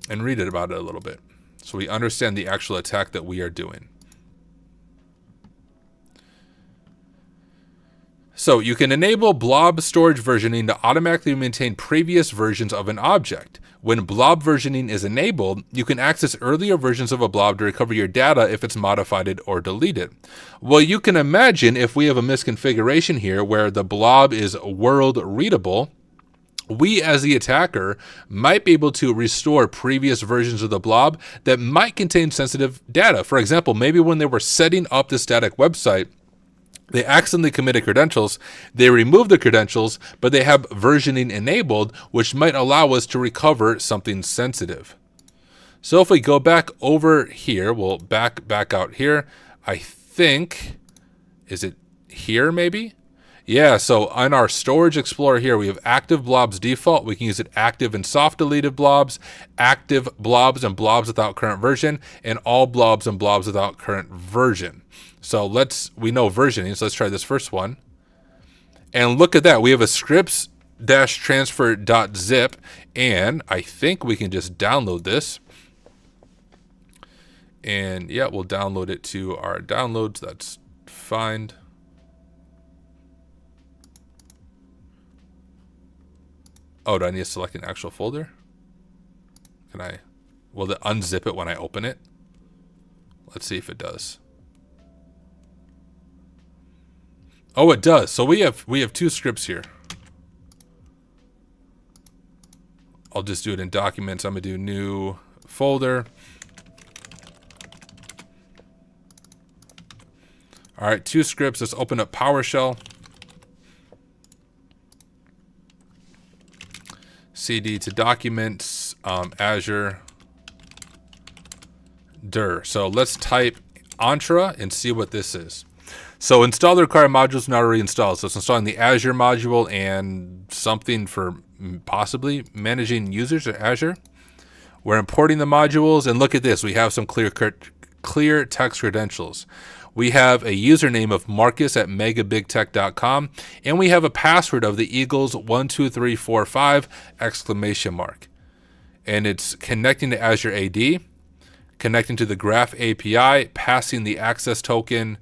A: and read about it a little bit, so we understand the actual attack that we are doing. So you can enable blob storage versioning to automatically maintain previous versions of an object. When blob versioning is enabled, you can access earlier versions of a blob to recover your data if it's modified or deleted. Well, you can imagine if we have a misconfiguration here where the blob is world readable, we as the attacker might be able to restore previous versions of the blob that might contain sensitive data. For example, maybe when they were setting up the static website, they accidentally committed credentials. They removed the credentials, but they have versioning enabled, which might allow us to recover something sensitive. So if we go back over here, we'll back out here. I think, is it here maybe? Yeah, so on our Storage Explorer here, we have active blobs default. We can use it active and soft deleted blobs, active blobs and blobs without current version, and all blobs and blobs without current version. So we know versioning, so let's try this first one. And look at that, we have a scripts-transfer.zip, and I think we can just download this. And yeah, we'll download it to our downloads. That's fine. Oh, do I need to select an actual folder? Will it unzip it when I open it? Let's see if it does. Oh, it does. So we have 2 scripts here. I'll just do it in documents. I'm gonna do new folder. All right, 2 scripts. Let's open up PowerShell. CD to documents, Azure, dir. So let's type Entra and see what this is. So install the required modules not already installed. So it's installing the Azure module and something for possibly managing users at Azure. We're importing the modules, and look at this. We have some clear text credentials. We have a username of Marcus@megabigtech.com, and we have a password of the Eagles 12345 exclamation mark. And it's connecting to Azure AD, connecting to the Graph API, passing the access token,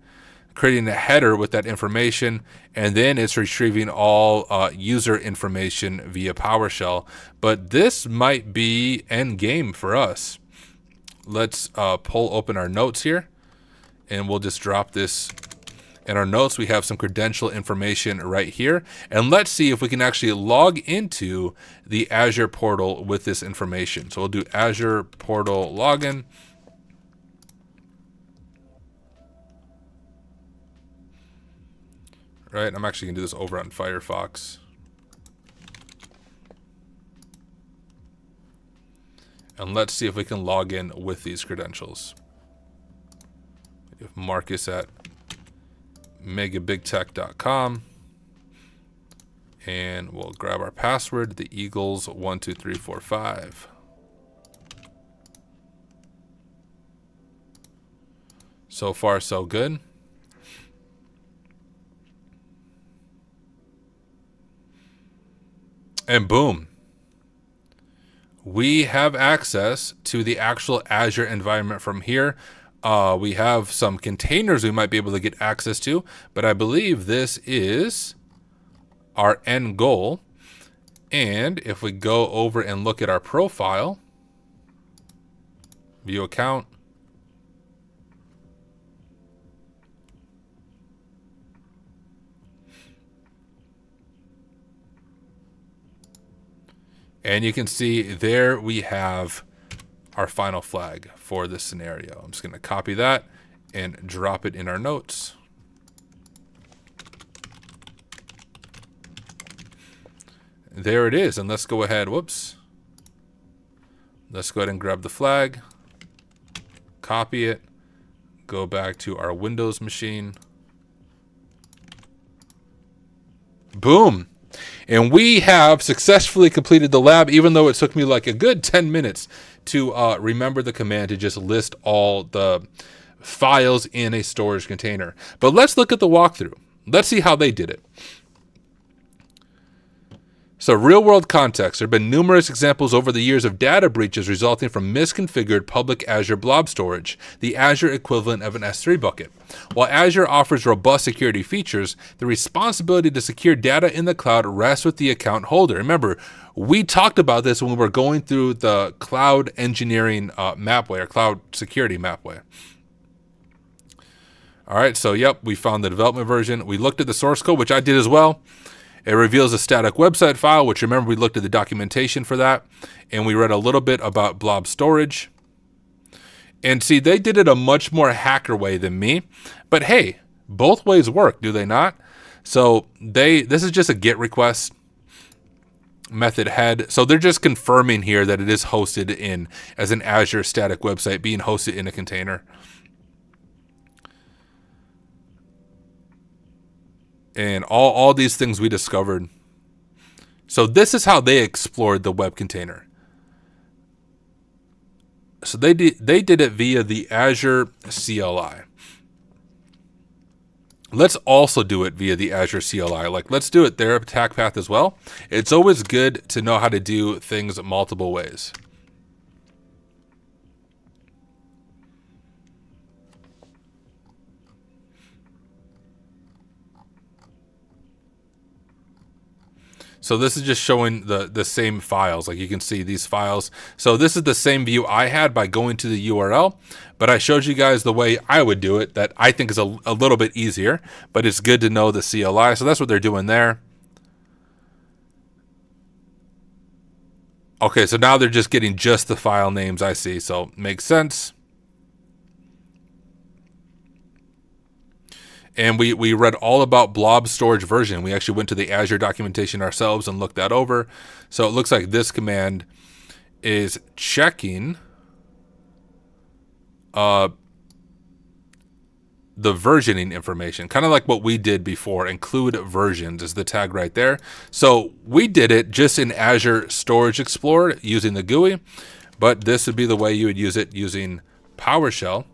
A: creating a header with that information, and then it's retrieving all user information via PowerShell. But this might be end game for us. Let's pull open our notes here, and we'll just drop this in our notes. We have some credential information right here, and let's see if we can actually log into the Azure portal with this information. So we'll do Azure portal login. Right, I'm actually gonna do this over on Firefox. And let's see if we can log in with these credentials. Marcus@megabigtech.com, and we'll grab our password, the Eagles 12345. So far, so good. And boom, we have access to the actual Azure environment from here. We have some containers we might be able to get access to, but I believe this is our end goal. And if we go over and look at our profile, view account, and you can see there we have our final flag for this scenario. I'm just going to copy that and drop it in our notes. There it is. And let's go ahead. Whoops. Let's go ahead and grab the flag, copy it, go back to our Windows machine. Boom. And we have successfully completed the lab, even though it took me like a good 10 minutes to remember the command to just list all the files in a storage container. But let's look at the walkthrough. Let's see how they did it. So real world context. There have been numerous examples over the years of data breaches resulting from misconfigured public Azure blob storage, the Azure equivalent of an S3 bucket. While Azure offers robust security features, the responsibility to secure data in the cloud rests with the account holder. Remember, we talked about this when we were going through the cloud engineering mapway, or cloud security mapway. All right, so yep, we found the development version. We looked at the source code, which I did as well. It reveals a static website file, which remember we looked at the documentation for that, and we read a little bit about blob storage. And see, they did it a much more hacker way than me, but hey, both ways work, do they not? So this is just a GET request method head. So they're just confirming here that it is hosted in as an Azure static website being hosted in a container. And all these things we discovered. So this is how they explored the web container. So they did it via the Azure CLI. Let's also do it via the Azure CLI. Like, let's do it their attack path as well. It's always good to know how to do things multiple ways. So this is just showing the same files. Like you can see these files. So this is the same view I had by going to the URL, but I showed you guys the way I would do it that I think is a little bit easier, but it's good to know the CLI. So that's what they're doing there. Okay, so now they're just getting just the file names, I see. So makes sense. And we read all about blob storage version. We actually went to the Azure documentation ourselves and looked that over. So it looks like this command is checking the versioning information, kind of like what we did before. Include versions is the tag right there. So we did it just in Azure Storage Explorer using the GUI, but this would be the way you would use it using PowerShell.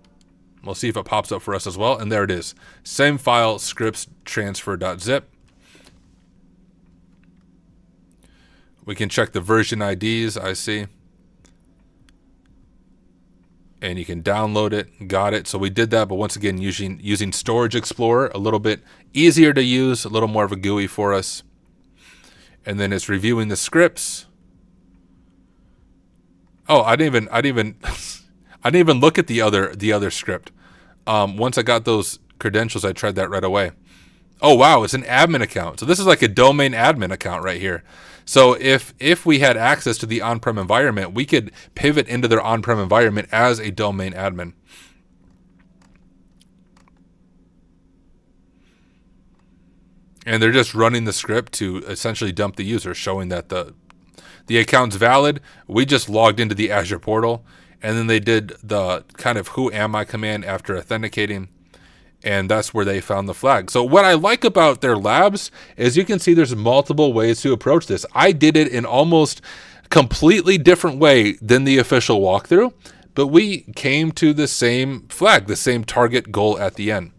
A: We'll see if it pops up for us as well. And there it is. Same file, scripts transfer.zip. We can check the version IDs, I see. And you can download it. Got it. So we did that, but once again, using Storage Explorer, a little bit easier to use, a little more of a GUI for us. And then it's reviewing the scripts. Oh, I didn't even look at the other script. Once I got those credentials, I tried that right away. Oh wow, it's an admin account. So this is like a domain admin account right here. So if we had access to the on-prem environment, we could pivot into their on-prem environment as a domain admin. And they're just running the script to essentially dump the user, showing that the account's valid. We just logged into the Azure portal, and then they did the kind of who am I command after authenticating, and that's where they found the flag. So what I like about their labs is you can see there's multiple ways to approach this. I did it in almost completely different way than the official walkthrough, but we came to the same flag, the same target goal at the end.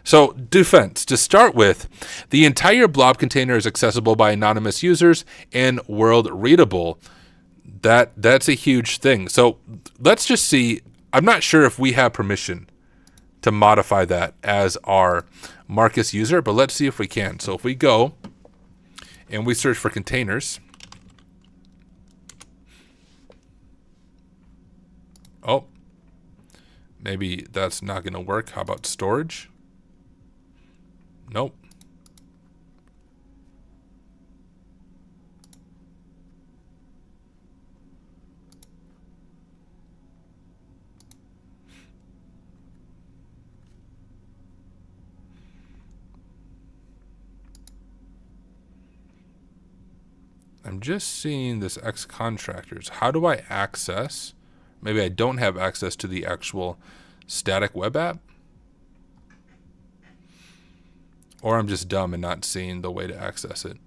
A: So defense, to start with, the entire blob container is accessible by anonymous users and world readable. That's a huge thing. So let's just see. I'm not sure if we have permission to modify that as our Marcus user, but let's see if we can. So if we go and we search for containers. Oh, maybe that's not going to work. How about storage? Nope. I'm just seeing this X contractors. How do I access? Maybe I don't have access to the actual static web app. Or I'm just dumb and not seeing the way to access it.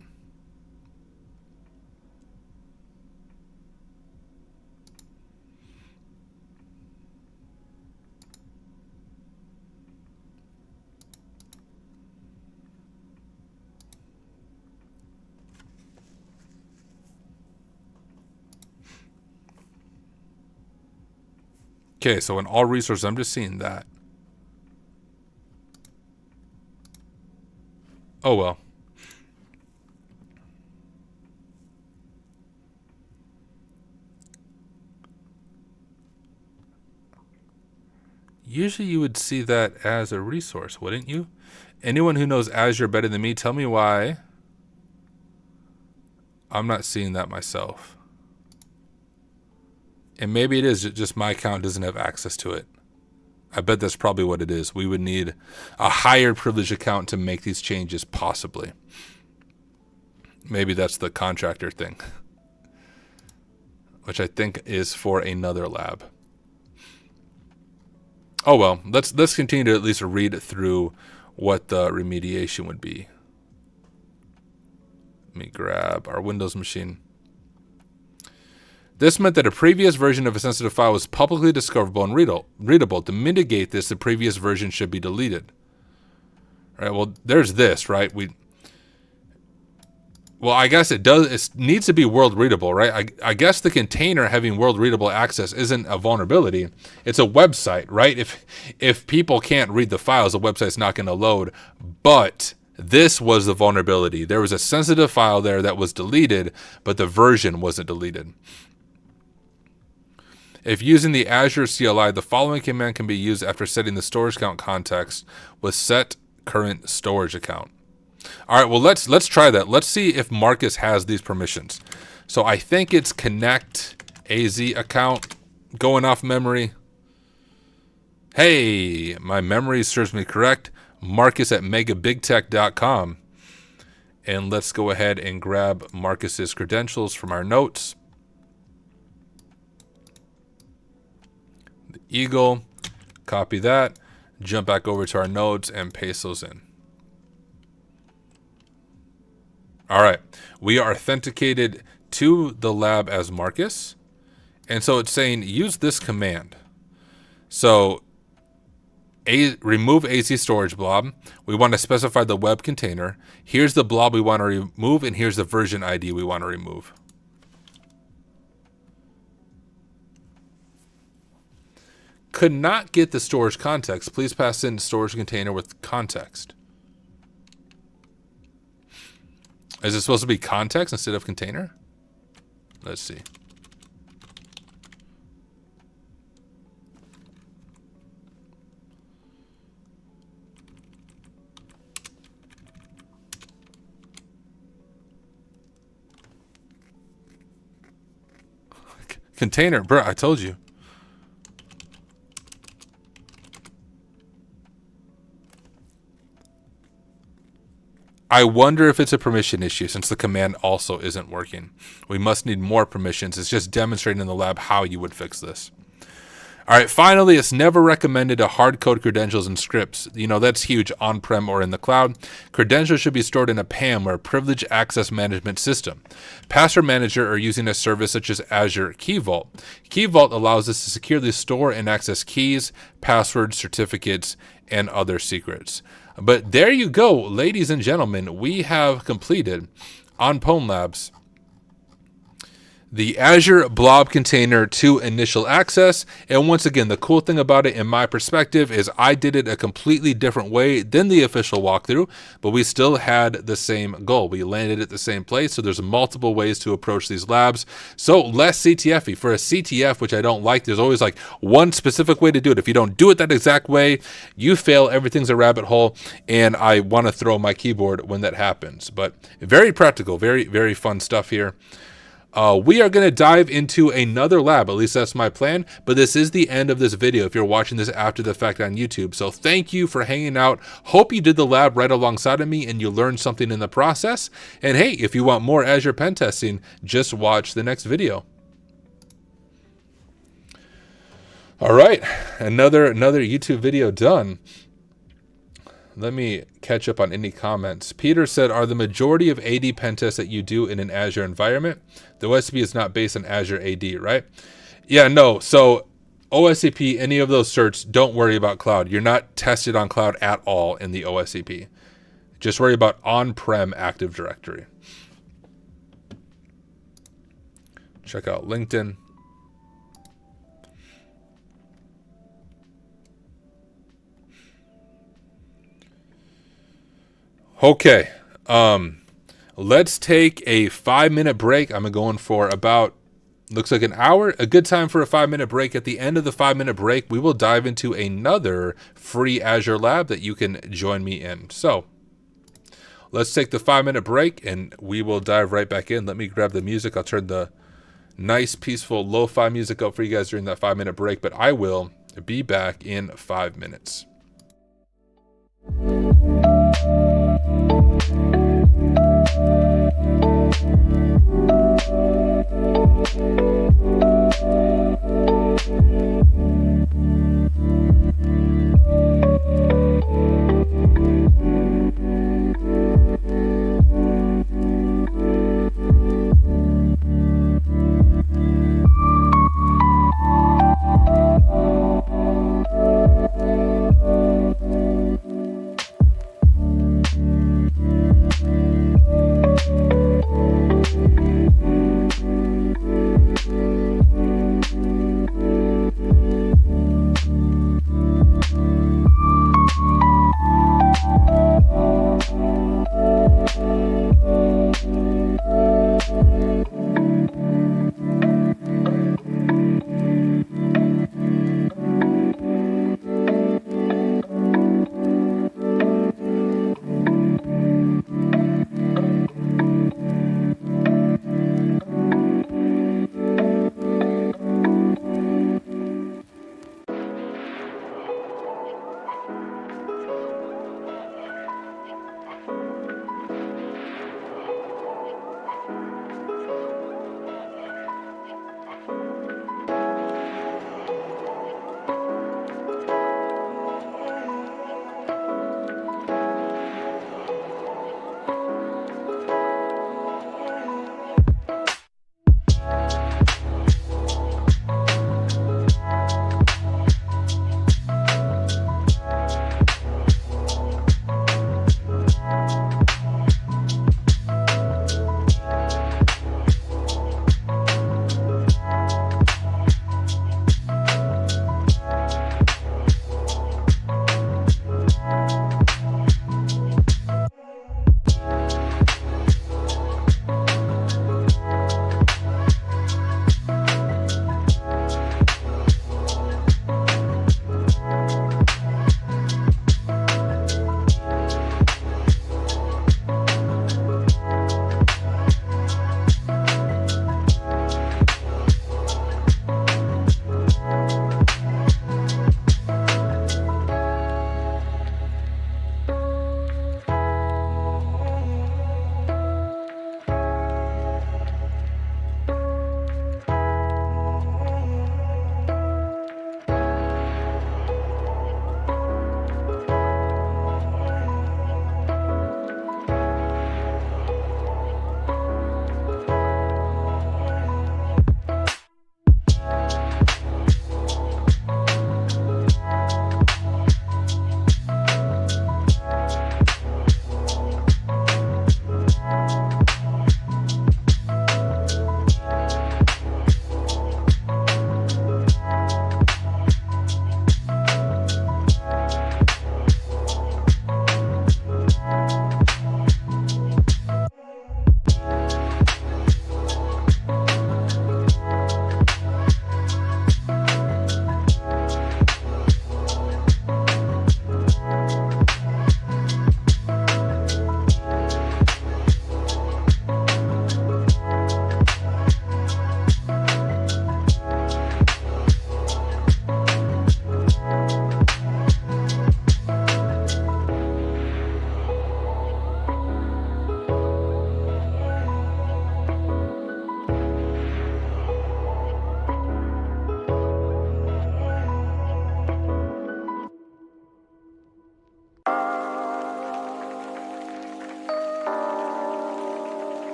A: Okay, so in all resources, I'm just seeing that. Oh well. Usually you would see that as a resource, wouldn't you? Anyone who knows Azure better than me, tell me why I'm not seeing that myself. And maybe it is just my account doesn't have access to it. I bet that's probably what it is. We would need a higher privilege account to make these changes, possibly. Maybe that's the contractor thing, which I think is for another lab. Oh well, let's continue to at least read through what the remediation would be. Let me grab our Windows machine. This meant that a previous version of a sensitive file was publicly discoverable and readable. To mitigate this, the previous version should be deleted. All right, well, there's this, right? Well, I guess it does. It needs to be world readable, right? I guess the container having world readable access isn't a vulnerability. It's a website, right? If people can't read the files, the website's not going to load. But This was the vulnerability. There was a sensitive file there that was deleted, but the version wasn't deleted. If using the Azure CLI, the following command can be used after setting the storage account context with set current storage account. All right, well, let's try that. Let's see if Marcus has these permissions. So I think it's connect AZ account going off memory. Hey, my memory serves me correct. Marcus at megabigtech.com. And let's go ahead and grab Marcus's credentials from our notes. The Eagle, copy that, jump back over to our nodes and paste those in. All right, we are authenticated to the lab as Marcus. And so it's saying use this command. So remove AZ storage blob. We want to specify the web container. Here's the blob we want to remove, and here's the version ID we want to remove. Could not get the storage context. Please pass in storage container with context. Is it supposed to be context instead of container? Let's see. Container, bro, I told you. I wonder if it's a permission issue since the command also isn't working. We must need more permissions. It's just demonstrating in the lab how you would fix this. All right, finally, it's never recommended to hard code credentials and scripts. You know, that's huge on-prem or in the cloud. Credentials should be stored in a PAM or a privileged access management system. Password manager are using a service such as Azure Key Vault. Key Vault allows us to securely store and access keys, passwords, certificates, and other secrets. But there you go, ladies and gentlemen, we have completed on Pwn Labs the Azure Blob Container to initial access. And once again, the cool thing about it in my perspective is I did it a completely different way than the official walkthrough, but we still had the same goal. We landed at the same place. So there's multiple ways to approach these labs. So less CTF-y. For a CTF, which I don't like, there's always like one specific way to do it. If you don't do it that exact way, you fail. Everything's a rabbit hole. And I want to throw my keyboard when that happens. But very practical, very, very fun stuff here. We are going to dive into another lab, at least that's my plan, but this is the end of this video if you're watching this after the fact on YouTube. So thank you for hanging out. Hope you did the lab right alongside of me and you learned something in the process. And hey, if you want more Azure pen testing, just watch the next video. All right, another YouTube video done. Let me catch up on any comments. Peter said, are the majority of AD pen tests that you do in an Azure environment? The OSCP is not based on Azure AD, right? Yeah, no. So OSCP, any of those certs, don't worry about cloud. You're not tested on cloud at all in the OSCP. Just worry about on-prem Active Directory. Check out LinkedIn. Okay, let's take a 5-minute break. I'm going for about, looks like an hour, a good time for a 5-minute break. At the end of the 5-minute break, we will dive into another free Azure lab that you can join me in. So let's take the 5-minute break and we will dive right back in. Let me grab the music. I'll turn the nice, peaceful, lo-fi music up for you guys during that 5-minute break, but I will be back in 5 minutes.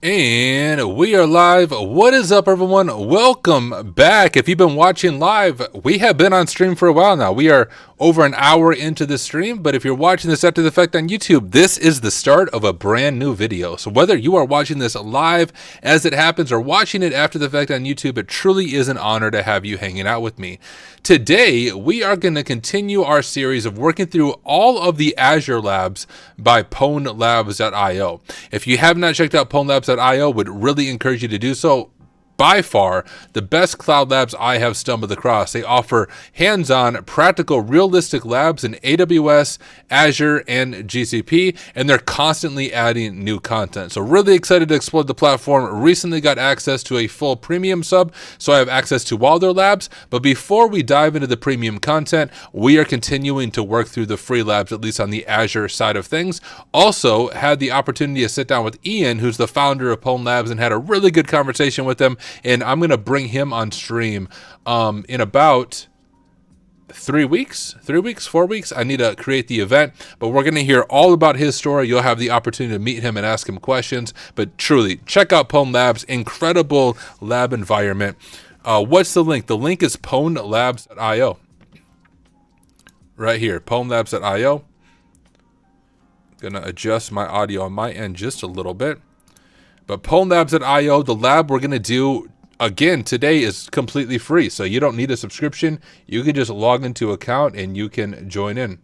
A: And we are live. What is up, everyone? Welcome back. If you've been watching live, we have been on stream for a while now. We are over an hour into the stream, but if you're watching this after the fact on YouTube, this is the start of a brand new video. So whether you are watching this live as it happens or watching it after the fact on YouTube, it truly is an honor to have you hanging out with me. Today, we are going to continue our series of working through all of the Azure labs by pwnlabs.io. If you have not checked out pwnlabs.io, would really encourage you to do so. By far, the best cloud labs I have stumbled across. They offer hands-on, practical, realistic labs in AWS, Azure, and GCP, and they're constantly adding new content. So really excited to explore the platform. Recently got access to a full premium sub, so I have access to all their labs. But before we dive into the premium content, we are continuing to work through the free labs, at least on the Azure side of things. Also, had the opportunity to sit down with Ian, who's the founder of Pwn Labs, and had a really good conversation with him. And I'm going to bring him on stream in about 4 weeks. I need to create the event, but we're going to hear all about his story. You'll have the opportunity to meet him and ask him questions. But truly, check out Pwn Labs, incredible lab environment. What's the link? The link is pwnlabs.io. Right here, pwnlabs.io. Going to adjust my audio on my end just a little bit. But pwnlabs.io, the lab we're going to do, again, today is completely free. So you don't need a subscription. You can just log into an account and you can join in.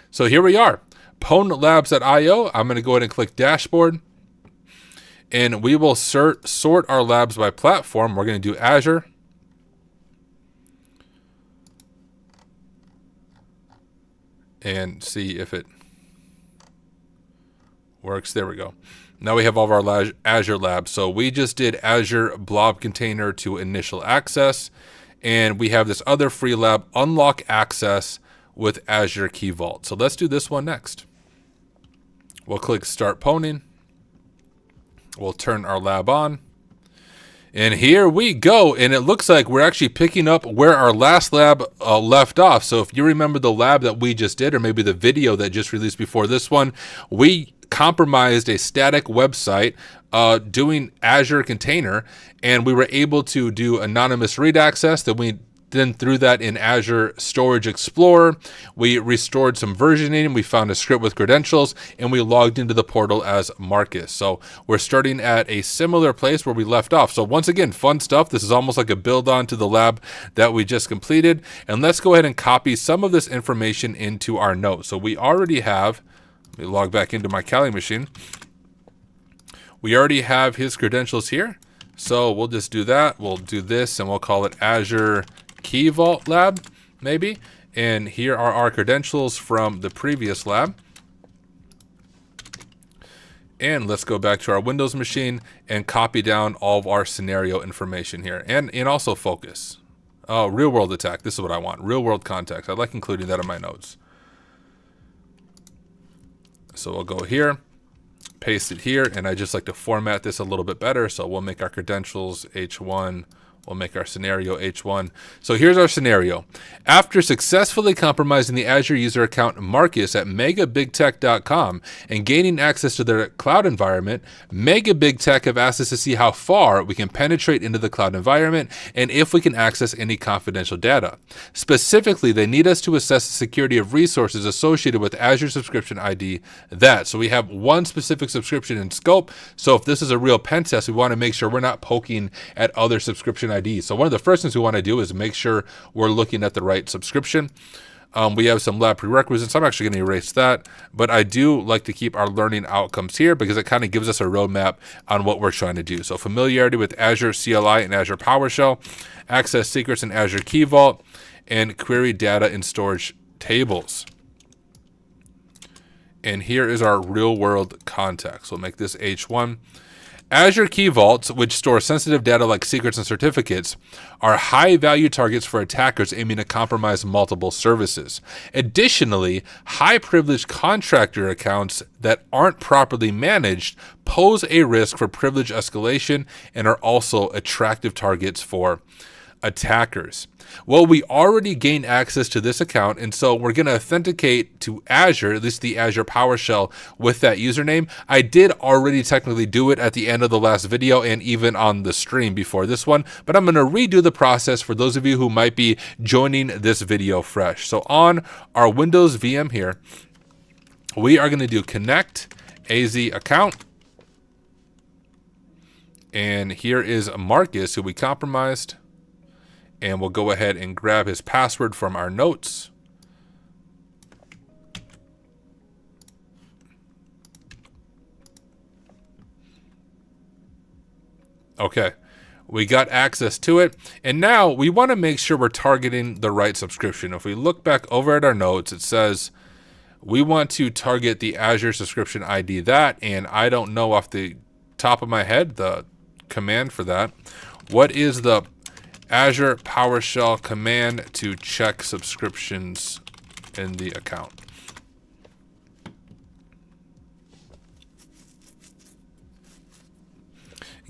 A: So here we are, pwnlabs.io. I'm going to go ahead and click dashboard. And we will sort our labs by platform. We're going to do Azure. And see if it works. There we go. Now we have all of our Azure labs. So we just did Azure blob container to initial access. And we have this other free lab, unlock access with Azure Key Vault. So let's do this one next. We'll click start pwning. We'll turn our lab on. And here we go. And it looks like we're actually picking up where our last lab left off. So if you remember the lab that we just did, or maybe the video that just released before this one, we compromised a static website doing Azure container, and we were able to do anonymous read access. That we then threw that in Azure Storage Explorer. We restored some versioning. We found a script with credentials, and we logged into the portal as Marcus. So we're starting at a similar place where we left off. So once again, fun stuff. This is almost like a build on to the lab that we just completed. And let's go ahead and copy some of this information into our notes. So we already have, let me log back into my Kali machine. We already have his credentials here. So we'll just do that. We'll do this and we'll call it Azure Key Vault lab, maybe. And here are our credentials from the previous lab. And let's go back to our Windows machine and copy down all of our scenario information here. And also focus. Oh, real world attack. This is what I want. Real world context. I like including that in my notes. So we'll go here, paste it here, and I just like to format this a little bit better. So we'll make our credentials H1. We'll make our scenario H1. So here's our scenario. After successfully compromising the Azure user account Marcus at megabigtech.com and gaining access to their cloud environment, megabigtech have asked us to see how far we can penetrate into the cloud environment and if we can access any confidential data. Specifically, they need us to assess the security of resources associated with Azure subscription ID that. So we have one specific subscription in scope. So if this is a real pen test, we want to make sure we're not poking at other subscription IDs. So one of the first things we want to do is make sure we're looking at the right subscription. We have some lab prerequisites. I'm actually going to erase that, but I do like to keep our learning outcomes here because it kind of gives us a roadmap on what we're trying to do. So familiarity with Azure CLI and Azure PowerShell, access secrets in Azure Key Vault, and query data in storage tables. And here is our real world context. We'll make this H1. Azure Key Vaults, which store sensitive data like secrets and certificates, are high-value targets for attackers aiming to compromise multiple services. Additionally, high-privileged contractor accounts that aren't properly managed pose a risk for privilege escalation and are also attractive targets for attackers. Well, we already gained access to this account, and so we're going to authenticate to Azure, at least the Azure PowerShell, with that username. I did already technically do it at the end of the last video and even on the stream before this one, but I'm going to redo the process for those of you who might be joining this video fresh. So on our Windows VM here, we are going to do connect AZ account. And here is Marcus, who we compromised. And we'll go ahead and grab his password from our notes. Okay, we got access to it. And now we want to make sure we're targeting the right subscription. If we look back over at our notes, it says we want to target the Azure subscription ID that, and I don't know off the top of my head the command for that. What is the Azure PowerShell command to check subscriptions in the account?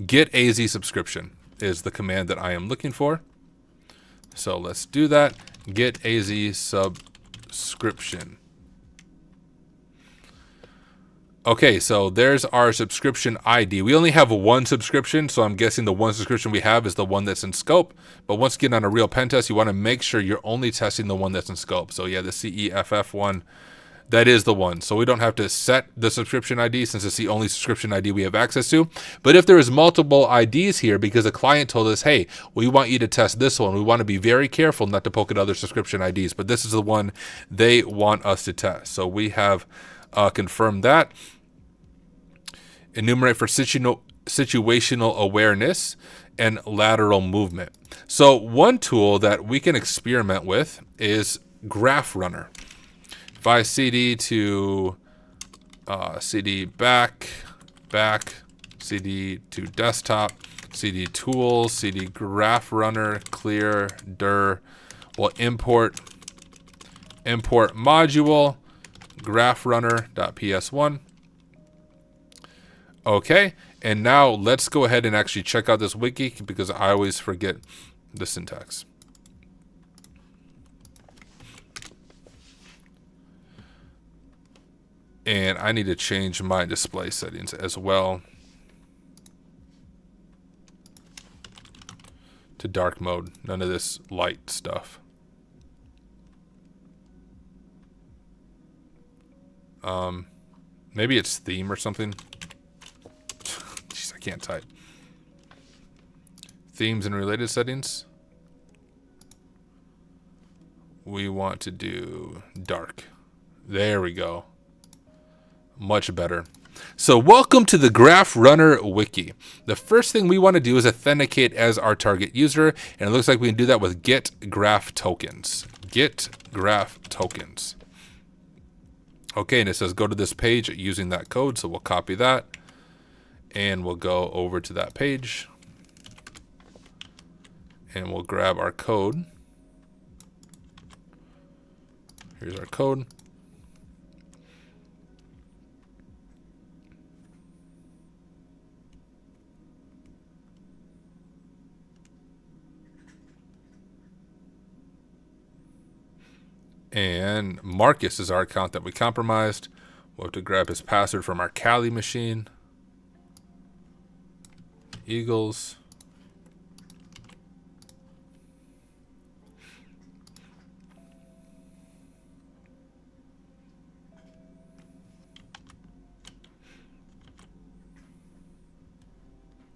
A: Get AZ subscription is the command that I am looking for. So let's do that. Get AZ subscription. Okay, so there's our subscription ID. We only have one subscription, so I'm guessing the one subscription we have is the one that's in scope. But once again, on a real pen test, you want to make sure you're only testing the one that's in scope. So yeah, the CEFF one, that is the one. So we don't have to set the subscription ID since it's the only subscription ID we have access to. But if there is multiple IDs here because a client told us, hey, we want you to test this one, we want to be very careful not to poke at other subscription IDs. But this is the one they want us to test. So we have confirmed that. Enumerate for situational awareness and lateral movement. So one tool that we can experiment with is Graph Runner. If I CD to CD back, CD to desktop, CD tools, CD Graph Runner, clear, dir, we'll import module, graphrunner.ps1. Okay, and now let's go ahead and actually check out this wiki because I always forget the syntax. And I need to change my display settings as well to dark mode. None of this light stuff. Maybe it's theme or something. Jeez, I can't type. Themes and related settings. We want to do dark. There we go. Much better. So welcome to the Graph Runner wiki. The first thing we want to do is authenticate as our target user, and it looks like we can do that with get graph tokens. Get graph tokens. Okay, and it says go to this page using that code, so we'll copy that, and we'll go over to that page, and we'll grab our code. Here's our code. And Marcus is our account that we compromised. We'll have to grab his password from our Kali machine. Eagles.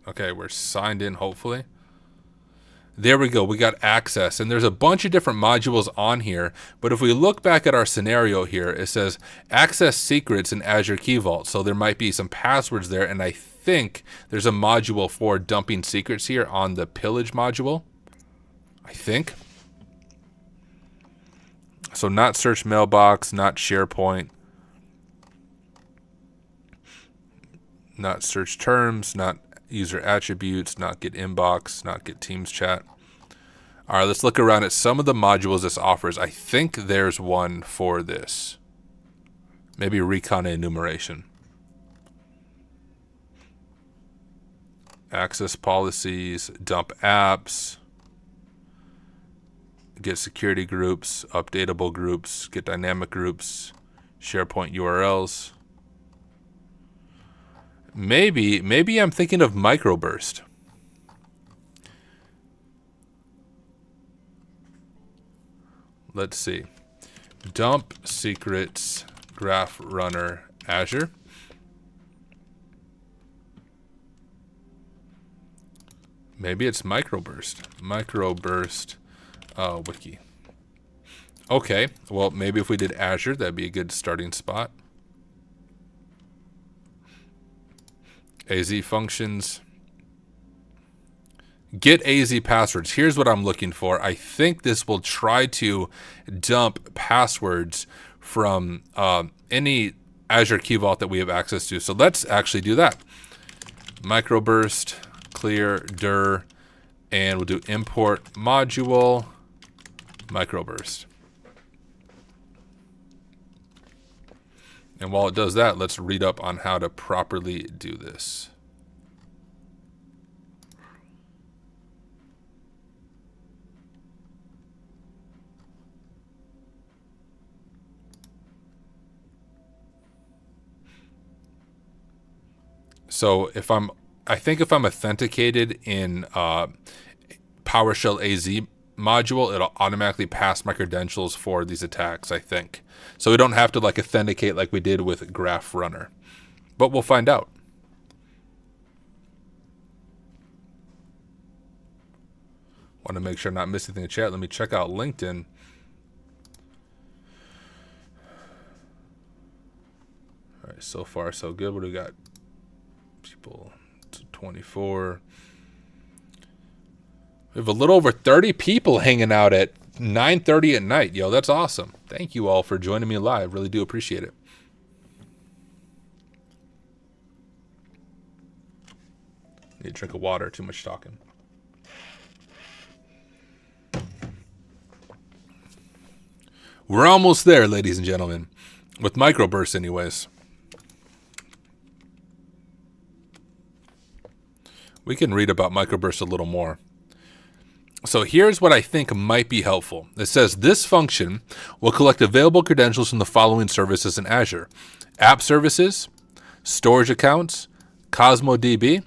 A: Okay, we're signed in, hopefully. There we go, we got access, and there's a bunch of different modules on here, but if we look back at our scenario here, it says access secrets in Azure Key Vault, so there might be some passwords there, and I think there's a module for dumping secrets here on the pillage module, I think. So not search mailbox, not SharePoint, not search terms, not user attributes, not get inbox, not get Teams chat. All right, let's look around at some of the modules this offers. I think there's one for this. Maybe recon enumeration. Access policies, dump apps, get security groups, updatable groups, get dynamic groups, SharePoint URLs. Maybe I'm thinking of microburst. Let's see. Dump secrets graph runner Azure. Maybe it's microburst. Microburst wiki. Okay, well, maybe if we did Azure, that'd be a good starting spot. AZ functions. Get AZ passwords. Here's what I'm looking for. I think this will try to dump passwords from any Azure Key Vault that we have access to. So let's actually do that. Microburst, clear, dir, and we'll do import module, microburst. And while it does that, let's read up on how to properly do this. So I think if I'm authenticated in PowerShell AZ module, it'll automatically pass my credentials for these attacks, I think. So we don't have to like authenticate like we did with Graph Runner. But we'll find out. Want to make sure I'm not missing anything in the chat. Let me check out LinkedIn. All right, so far so good. What do we got? People 24. We have a little over 30 people hanging out at 9:30 at night. Yo, that's awesome. Thank you all for joining me live. Really do appreciate it. Need a drink of water. Too much talking. We're almost there, ladies and gentlemen. With microbursts anyways. We can read about microbursts a little more. So here's what I think might be helpful. It says this function will collect available credentials from the following services in Azure: app services, storage accounts, CosmoDB,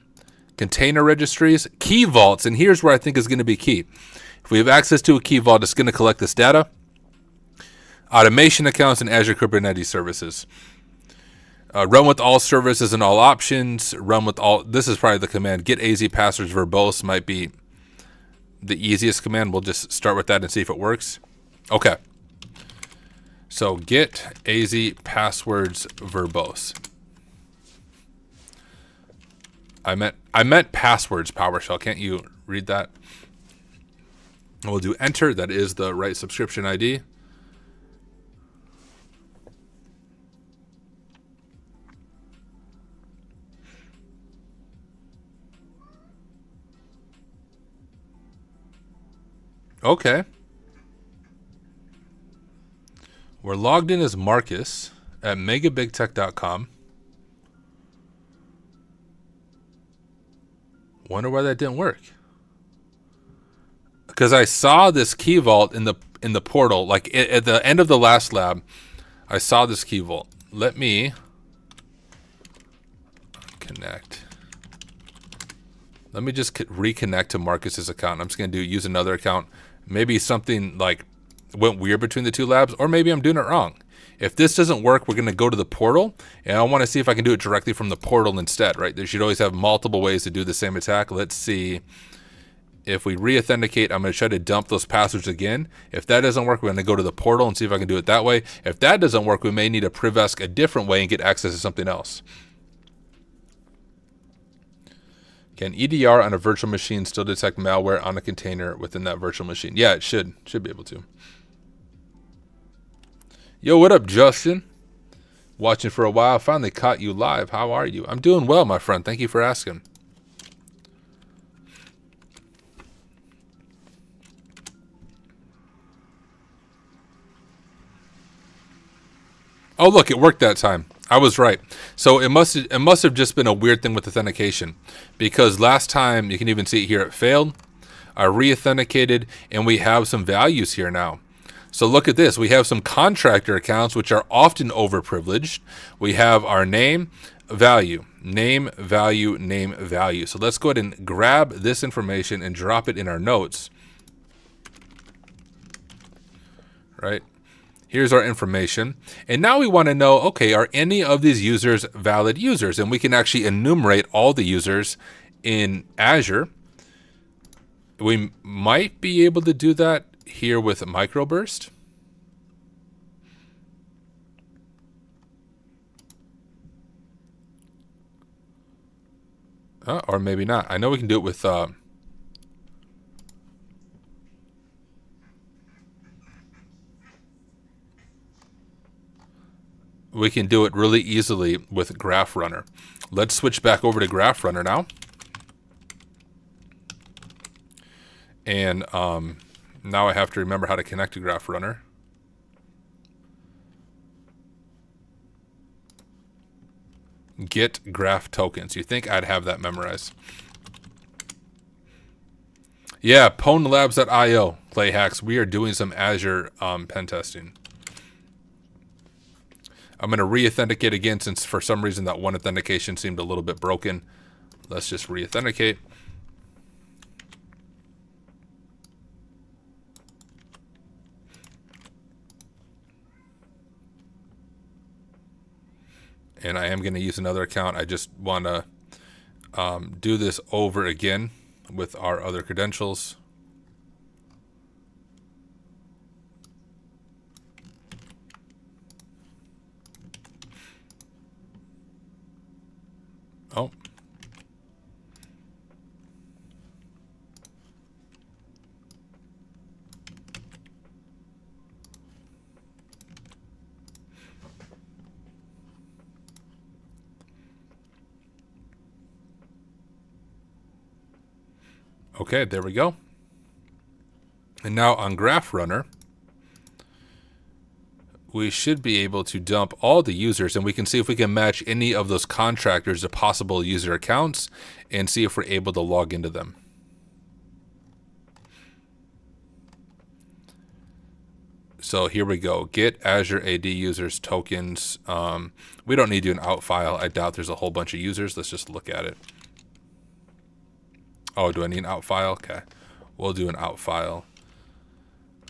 A: container registries, key vaults. And here's where I think is going to be key. If we have access to a key vault, it's going to collect this data. Automation accounts and Azure Kubernetes services. Run with all services and all options. Run with all. This is probably the command. Get AZ passwords verbose might be the easiest command. We'll just start with that and see if it works. Okay. So get AZ passwords verbose. I meant passwords PowerShell. Can't you read that? And we'll do enter. That is the right subscription ID. Okay. We're logged in as Marcus at megabigtech.com. Wonder why that didn't work. Because I saw this key vault in the portal, like at the end of the last lab, I saw this key vault. Let me connect. Let me just reconnect to Marcus's account. I'm just gonna use another account. Maybe something like went weird between the two labs, or maybe I'm doing it wrong. If this doesn't work, we're going to go to the portal, and I want to see if I can do it directly from the portal instead, right? There should always have multiple ways to do the same attack. Let's see. If we re-authenticate, I'm going to try to dump those passwords again. If that doesn't work, we're going to go to the portal and see if I can do it that way. If that doesn't work, we may need to Privesk a different way and get access to something else. Can EDR on a virtual machine still detect malware on a container within that virtual machine? Yeah, it should be able to. Yo, what up, Justin? Watching for a while. Finally caught you live. How are you? I'm doing well, my friend. Thank you for asking. Oh, look, it worked that time. I was right. So it must have just been a weird thing with authentication, because last time, you can even see it here, it failed. I re-authenticated, and we have some values here now. So look at this. We have some contractor accounts, which are often overprivileged. We have our name, value, name, value, name, value. So let's go ahead and grab this information and drop it in our notes. Right? Here's our information. And now we want to know, okay, are any of these users valid users? And we can actually enumerate all the users in Azure. We might be able to do that here with microburst. Or maybe not. I know we can do it with we can do it really easily with Graph Runner. Let's switch back over to Graph Runner now. And now I have to remember how to connect to Graph Runner. Get graph tokens. You think I'd have that memorized? Yeah, pwnlabs.io, Clayhacks. We are doing some Azure pen testing. I'm going to re-authenticate again since for some reason that one authentication seemed a little bit broken. Let's just re-authenticate. And I am going to use another account. I just want to do this over again with our other credentials. Oh. Okay, there we go. And now on Graph Runner, we should be able to dump all the users, and we can see if we can match any of those contractors to possible user accounts and see if we're able to log into them. So here we go. Get Azure AD users tokens. We don't need to do an out file. I doubt there's a whole bunch of users. Let's just look at it. Oh, do I need an out file? Okay. We'll do an out file.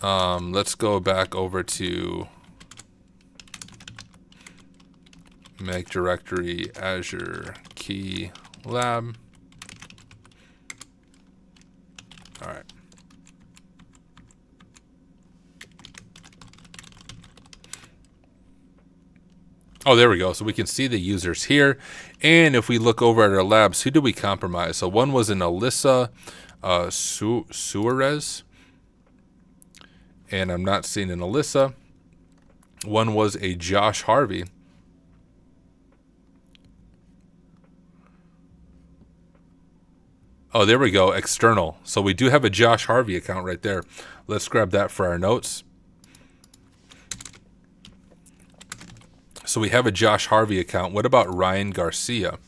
A: Let's go back over to make directory Azure key lab. All right. Oh, there we go. So we can see the users here. And if we look over at our labs, who did we compromise? So one was an Alyssa Suarez. And I'm not seeing an Alyssa. One was a Josh Harvey. Oh, there we go. External. So we do have a Josh Harvey account right there. Let's grab that for our notes. So we have a Josh Harvey account. What about Ryan Garcia?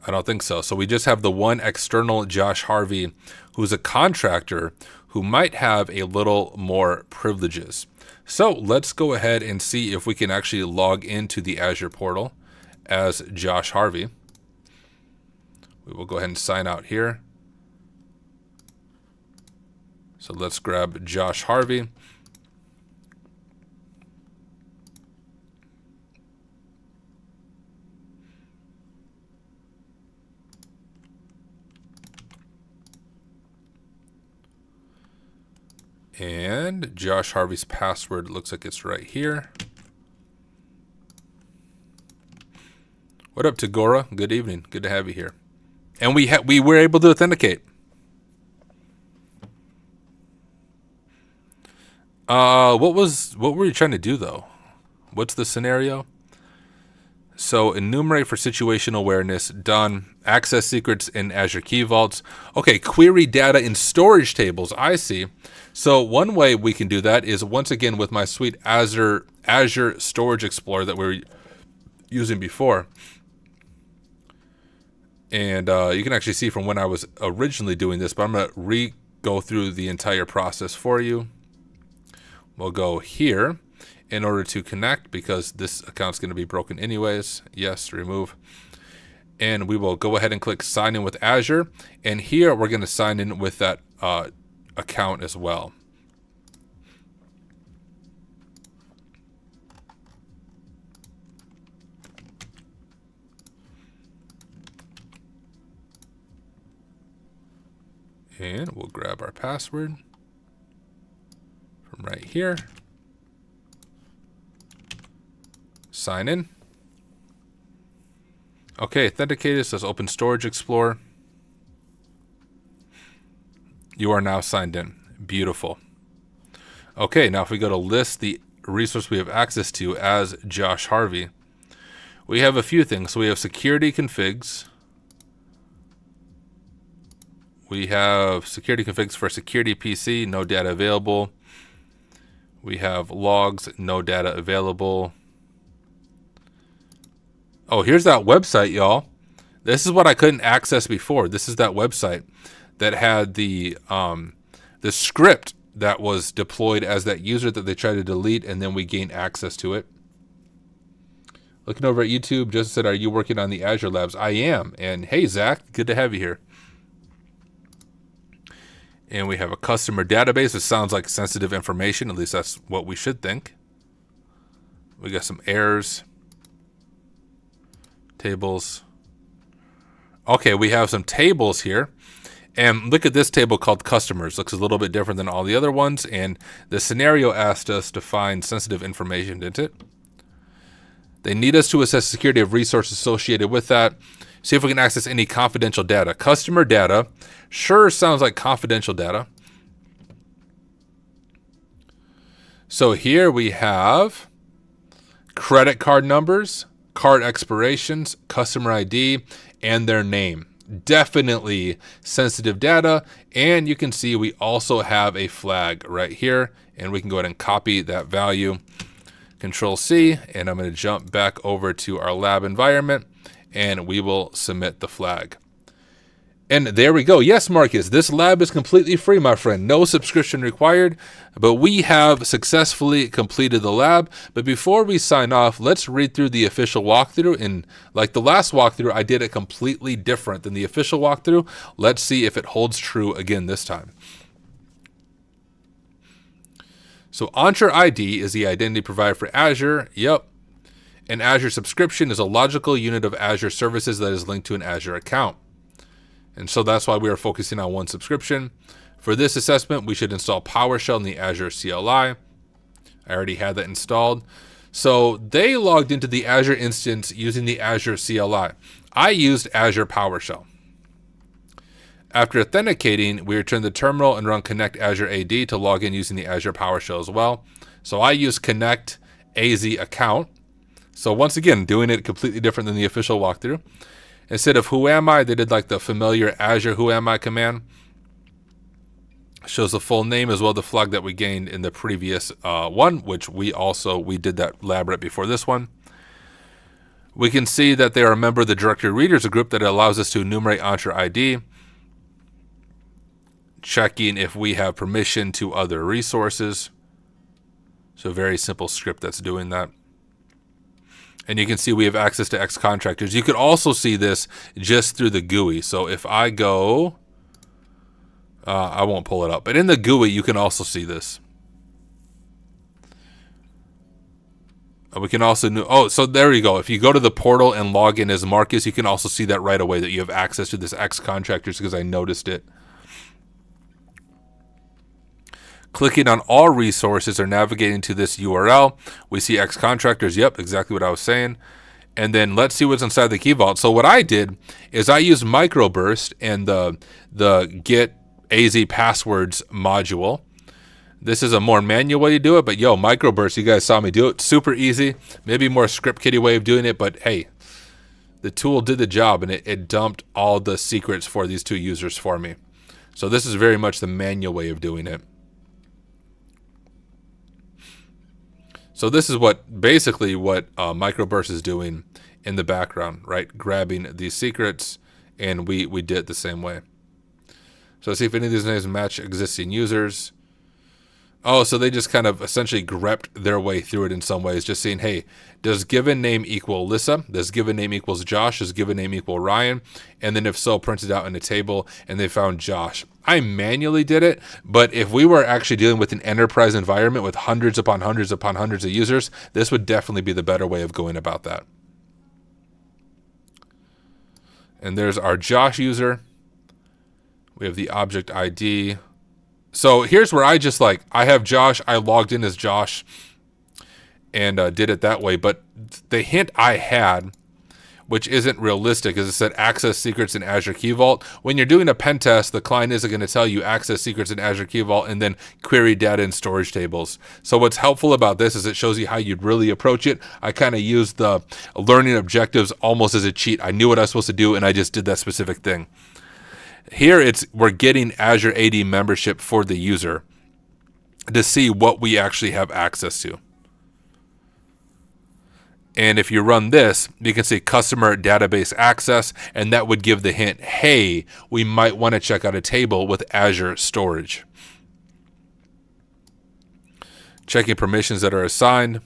A: I don't think so. So we just have the one external Josh Harvey who's a contractor who might have a little more privileges. So let's go ahead and see if we can actually log into the Azure portal as Josh Harvey. We will go ahead and sign out here. So let's grab Josh Harvey. And Josh Harvey's password looks like it's right here. What up, Tagora? Good evening. Good to have you here. And we were able to authenticate. What were you trying to do though? What's the scenario? So enumerate for situational awareness, done. Access secrets in Azure Key Vaults. Okay, query data in storage tables, I see. So one way we can do that is once again with my sweet Azure Storage Explorer that we were using before. And you can actually see from when I was originally doing this, but I'm going to go through the entire process for you. We'll go here in order to connect because this account's going to be broken anyways. Yes, remove. And we will go ahead and click sign in with Azure. And here we're going to sign in with that account as well. And we'll grab our password from right here. Sign in. Okay, authenticated, says Open Storage Explorer. You are now signed in. Beautiful. Okay, now if we go to list the resource we have access to as Josh Harvey, we have a few things. So we have security configs. We have security configs for security PC, no data available. We have logs, no data available. Oh, here's that website, y'all. This is what I couldn't access before. This is that website that had the script that was deployed as that user that they tried to delete, and then we gained access to it. Looking over at YouTube, just said, are you working on the Azure Labs? I am. And hey, Zach, good to have you here. And we have a customer database. It sounds like sensitive information. At least that's what we should think. We got some errors. Tables. Okay, we have some tables here. And look at this table called customers. Looks a little bit different than all the other ones. And the scenario asked us to find sensitive information, didn't it? They need us to assess security of resources associated with that. See if we can access any confidential data. Customer data sure sounds like confidential data. So here we have credit card numbers, card expirations, customer ID, and their name. Definitely sensitive data. And you can see we also have a flag right here, and we can go ahead and copy that value. Control C, and I'm going to jump back over to our lab environment, and we will submit the flag. And there we go. Yes, Marcus, this lab is completely free, my friend. No subscription required, but we have successfully completed the lab. But before we sign off, let's read through the official walkthrough. And like the last walkthrough, I did it completely different than the official walkthrough. Let's see if it holds true again this time. So Entra ID is the identity provided for Azure. Yep. An Azure subscription is a logical unit of Azure services that is linked to an Azure account. And so that's why we are focusing on one subscription. For this assessment, we should install PowerShell in the Azure CLI. I already had that installed. So they logged into the Azure instance using the Azure CLI. I used Azure PowerShell. After authenticating, we return the terminal and run connect Azure AD to log in using the Azure PowerShell as well. So I use connect AZ account. So once again, doing it completely different than the official walkthrough. Instead of who am I, they did like the familiar Azure who am I command. Shows the full name as well, the flag that we gained in the previous one, which we did that lab right before this one. We can see that they are a member of the directory readers, a group that allows us to enumerate Entra ID. Checking if we have permission to other resources. So very simple script that's doing that. And you can see we have access to X contractors. You could also see this just through the GUI. So if I go, I won't pull it up, but in the GUI, you can also see this. We can also, so there you go. If you go to the portal and log in as Marcus, you can also see that right away that you have access to this X contractors because I noticed it. Clicking on all resources or navigating to this URL, we see X contractors. Yep, exactly what I was saying. And then let's see what's inside the key vault. So what I did is I used microburst and the get AZ passwords module. This is a more manual way to do it, but yo, microburst, you guys saw me do it. Super easy. Maybe more script kiddie way of doing it, but hey, the tool did the job and it dumped all the secrets for these two users for me. So this is very much the manual way of doing it. So this is basically what microburst is doing in the background, right? Grabbing these secrets and we did it the same way. So let's see if any of these names match existing users. Oh, so they just kind of essentially grepped their way through it in some ways, just saying, hey, does given name equal Alyssa? Does given name equals Josh? Does given name equal Ryan? And then if so, print it out in a table, and they found Josh. I manually did it, but if we were actually dealing with an enterprise environment with hundreds upon hundreds upon hundreds of users, this would definitely be the better way of going about that. And there's our Josh user. We have the object ID. So here's where I have Josh. I logged in as Josh and did it that way. But the hint I had, which isn't realistic, is it said access secrets in Azure Key Vault. When you're doing a pen test, the client isn't going to tell you access secrets in Azure Key Vault and then query data in storage tables. So what's helpful about this is it shows you how you'd really approach it. I kind of used the learning objectives almost as a cheat. I knew what I was supposed to do, and I just did that specific thing. Here we're getting Azure AD membership for the user to see what we actually have access to. And if you run this, you can see customer database access, and that would give the hint, hey, we might want to check out a table with Azure storage. Checking permissions that are assigned.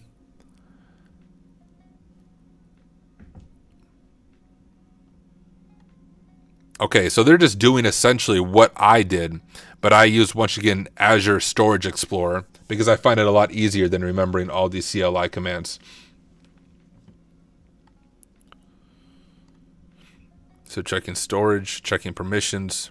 A: Okay, so they're just doing essentially what I did, but I used, once again, Azure Storage Explorer because I find it a lot easier than remembering all these CLI commands. So checking storage, checking permissions.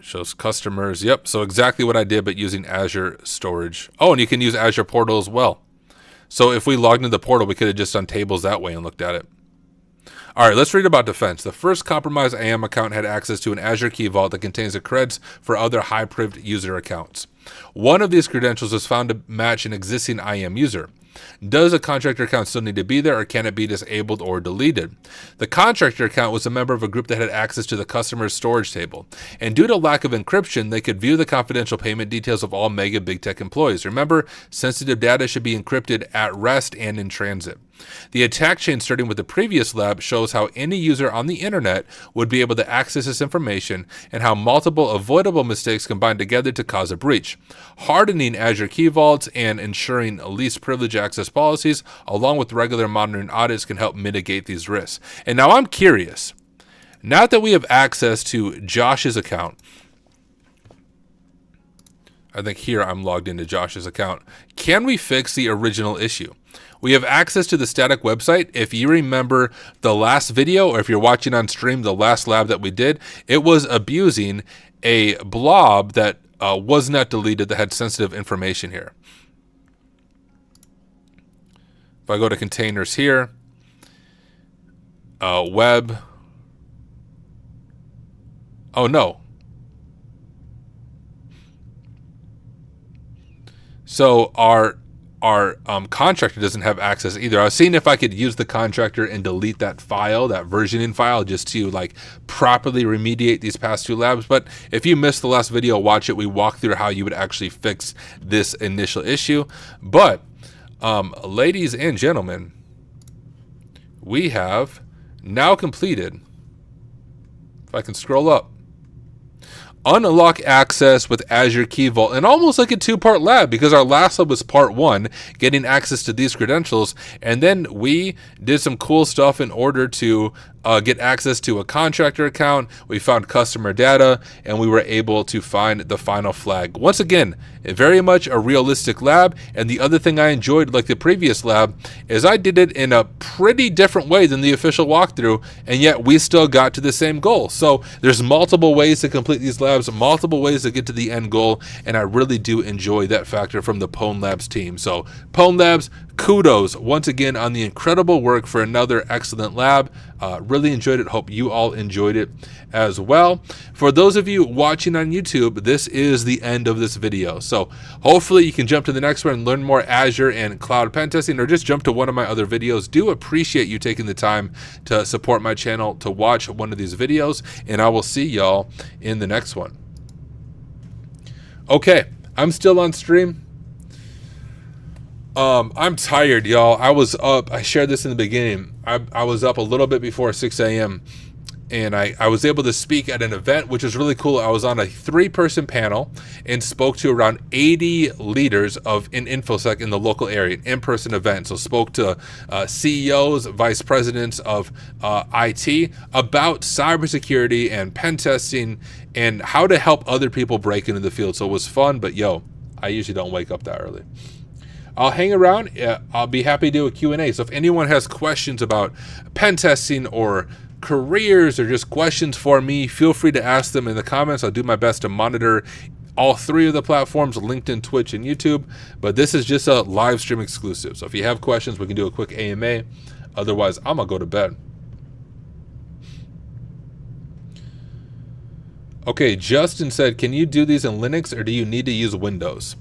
A: Shows customers. Yep, so exactly what I did, but using Azure Storage. Oh, and you can use Azure Portal as well. So if we logged into the portal, we could have just done tables that way and looked at it. All right, let's read about defense. The first compromised IAM account had access to an Azure Key Vault that contains the creds for other high-prived user accounts. One of these credentials was found to match an existing IAM user. Does a contractor account still need to be there, or can it be disabled or deleted? The contractor account was a member of a group that had access to the customer's storage table, and due to lack of encryption, they could view the confidential payment details of all mega big tech employees. Remember, sensitive data should be encrypted at rest and in transit. The attack chain starting with the previous lab shows how any user on the internet would be able to access this information and how multiple avoidable mistakes combine together to cause a breach. Hardening Azure Key Vaults and ensuring least privilege access policies, along with regular monitoring audits, can help mitigate these risks. And now I'm curious, now that we have access to Josh's account, I think here I'm logged into Josh's account, can we fix the original issue? We have access to the static website. If you remember the last video, or if you're watching on stream, the last lab that we did, it was abusing a blob that was not deleted that had sensitive information here. If I go to containers here, web, oh no. So our contractor doesn't have access either. I was seeing if I could use the contractor and delete that file, that versioning file, just to like properly remediate these past two labs. But if you missed the last video, watch it. We walk through how you would actually fix this initial issue. But ladies and gentlemen, we have now completed, if I can scroll up, unlock access with Azure Key Vault, and almost like a two-part lab, because our last lab was part one, getting access to these credentials, and then we did some cool stuff in order to get access to a contractor account. We found customer data, and we were able to find the final flag. Once again, very much a realistic lab. And the other thing I enjoyed, like the previous lab, is I did it in a pretty different way than the official walkthrough, and yet we still got to the same goal. So there's multiple ways to complete these labs, multiple ways to get to the end goal, and I really do enjoy that factor from the Pwn Labs team. So Pwn Labs, kudos once again on the incredible work for another excellent lab. Really enjoyed it. Hope you all enjoyed it as well. For those of you watching on YouTube, this is the end of this video. So hopefully you can jump to the next one and learn more Azure and cloud pen testing, or just jump to one of my other videos. Do appreciate you taking the time to support my channel, to watch one of these videos, and I will see y'all in the next one. Okay, I'm still on stream. I'm tired, y'all. I was up. I shared this in the beginning. I was up a little bit before 6 a.m. and I was able to speak at an event, which was really cool. I was on a 3-person panel and spoke to around 80 leaders in InfoSec in the local area, an in-person event. So spoke to CEOs, vice presidents of IT about cybersecurity and pen testing and how to help other people break into the field. So it was fun, but I usually don't wake up that early. I'll hang around. I'll be happy to do a Q&A. So if anyone has questions about pen testing or careers or just questions for me, feel free to ask them in the comments. I'll do my best to monitor all 3 of the platforms, LinkedIn, Twitch, and YouTube. But this is just a live stream exclusive. So if you have questions, we can do a quick AMA. Otherwise, I'm going to go to bed. Okay, Justin said, can you do these in Linux or do you need to use Windows?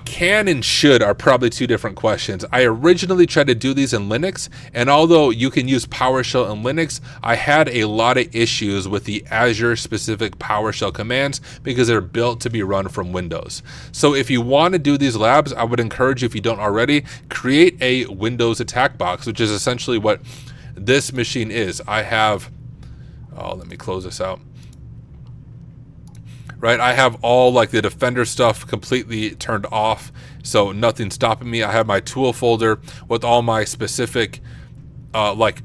A: Can and should are probably 2 different questions. I originally tried to do these in Linux, and although you can use PowerShell in Linux, I had a lot of issues with the Azure specific PowerShell commands because they're built to be run from Windows. So if you want to do these labs, I would encourage you, if you don't already, create a Windows attack box, which is essentially what this machine is. I have, let me close this out. Right, I have all like the Defender stuff completely turned off, so nothing's stopping me. I have my tool folder with all my specific like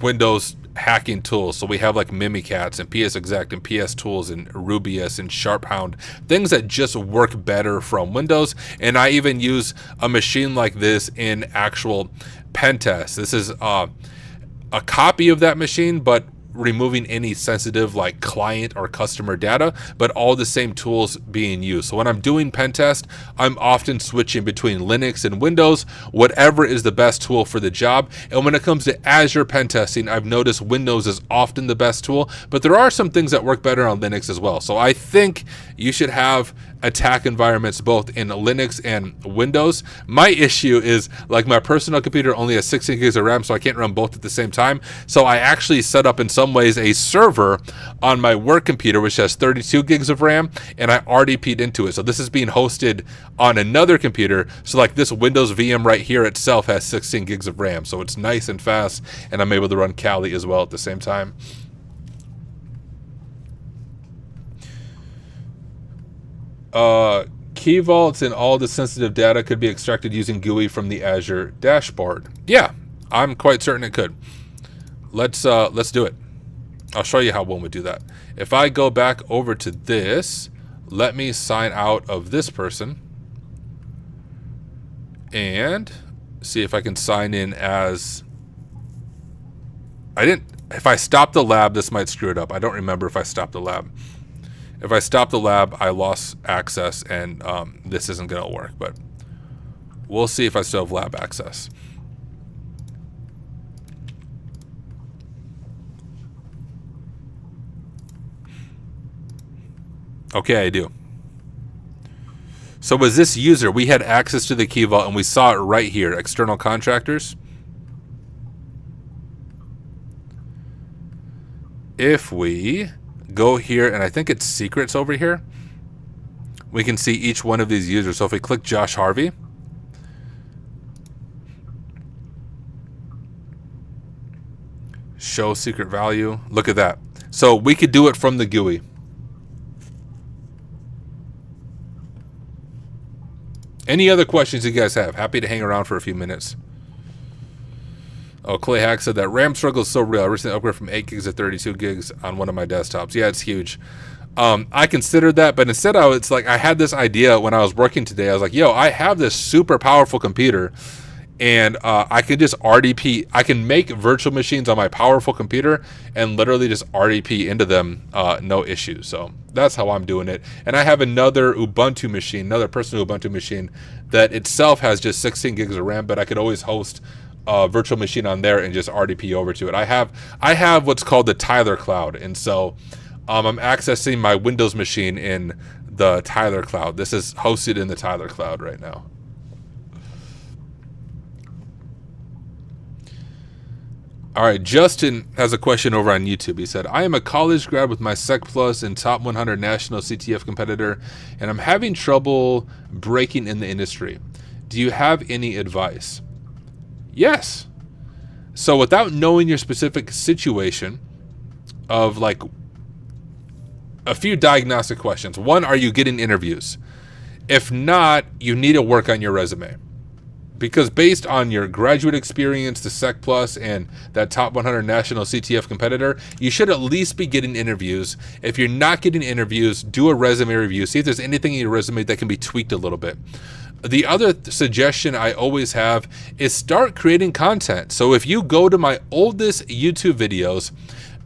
A: Windows hacking tools. So we have like Mimikatz and PSExec and PS Tools and Rubius and SharpHound, things that just work better from Windows. And I even use a machine like this in actual pen tests. This is a copy of that machine, but removing any sensitive like client or customer data, but all the same tools being used. So when I'm doing pen test, I'm often switching between Linux and Windows, whatever is the best tool for the job. And when it comes to Azure pen testing, I've noticed Windows is often the best tool, but there are some things that work better on Linux as well. So I think you should have attack environments both in Linux and Windows. My issue is like my personal computer only has 16 gigs of RAM, so I can't run both at the same time. So I actually set up in some ways a server on my work computer which has 32 gigs of RAM, and I RDP'd into it. So this is being hosted on another computer. So like this Windows VM right here itself has 16 gigs of RAM. So it's nice and fast, and I'm able to run Kali as well at the same time. Key vaults and all the sensitive data could be extracted using GUI from the Azure dashboard. Yeah, I'm quite certain it could. Let's do it. I'll show you how one would do that. If I go back over to this, let me sign out of this person and see if I can sign in as if I stop the lab, this might screw it up. I don't remember if I stopped the lab. If I stop the lab, I lost access, and this isn't going to work, but we'll see if I still have lab access. Okay, I do. So was this user, we had access to the key vault, and we saw it right here, external contractors. If we go here, and I think it's secrets over here, we can see each one of these users. So if we click Josh Harvey, show secret value, look at that. So we could do it from the GUI. Any other questions you guys have? Happy to hang around for a few minutes. Oh, Clay Hack said that RAM struggle is so real. I recently upgraded from 8 gigs to 32 gigs on one of my desktops. Yeah, it's huge. I considered that, but instead it's like I had this idea when I was working today. I was like, yo, I have this super powerful computer, and I can just RDP. I can make virtual machines on my powerful computer and literally just RDP into them, no issues. So that's how I'm doing it. And I have another Ubuntu machine, another personal Ubuntu machine that itself has just 16 gigs of RAM, but I could always host a virtual machine on there and just RDP over to it. I have what's called the Tyler Cloud, and so I'm accessing my Windows machine in the Tyler Cloud. This is hosted in the Tyler Cloud right now. All right, Justin has a question over on YouTube. He said, I am a college grad with my Sec Plus and top 100 national CTF competitor, and I'm having trouble breaking in the industry. Do you have any advice? Yes. So without knowing your specific situation of like a few diagnostic questions. One, are you getting interviews? If not, you need to work on your resume. Because based on your graduate experience, the Sec Plus, and that top 100 national CTF competitor, you should at least be getting interviews. If you're not getting interviews, do a resume review. See if there's anything in your resume that can be tweaked a little bit. The other suggestion I always have is start creating content. So if you go to my oldest YouTube videos,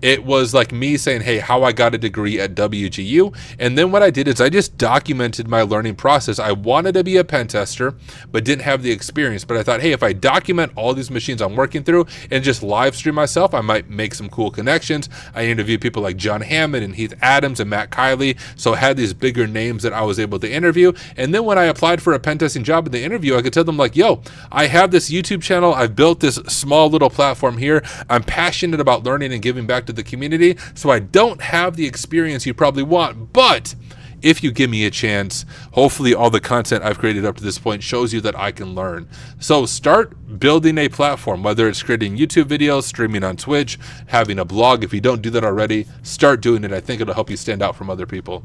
A: it was like me saying, hey, how I got a degree at WGU. And then what I did is I just documented my learning process. I wanted to be a pen tester, but didn't have the experience. But I thought, hey, if I document all these machines I'm working through and just live stream myself, I might make some cool connections. I interviewed people like John Hammond and Heath Adams and Matt Kiley. So I had these bigger names that I was able to interview. And then when I applied for a pen testing job in the interview, I could tell them like, yo, I have this YouTube channel. I've built this small little platform here. I'm passionate about learning and giving back to the community, so I don't have the experience you probably want, but if you give me a chance, hopefully all the content I've created up to this point shows you that I can learn. So start building a platform, whether it's creating YouTube videos, streaming on Twitch, having a blog. If you don't do that already, start doing it. I think it'll help you stand out from other people.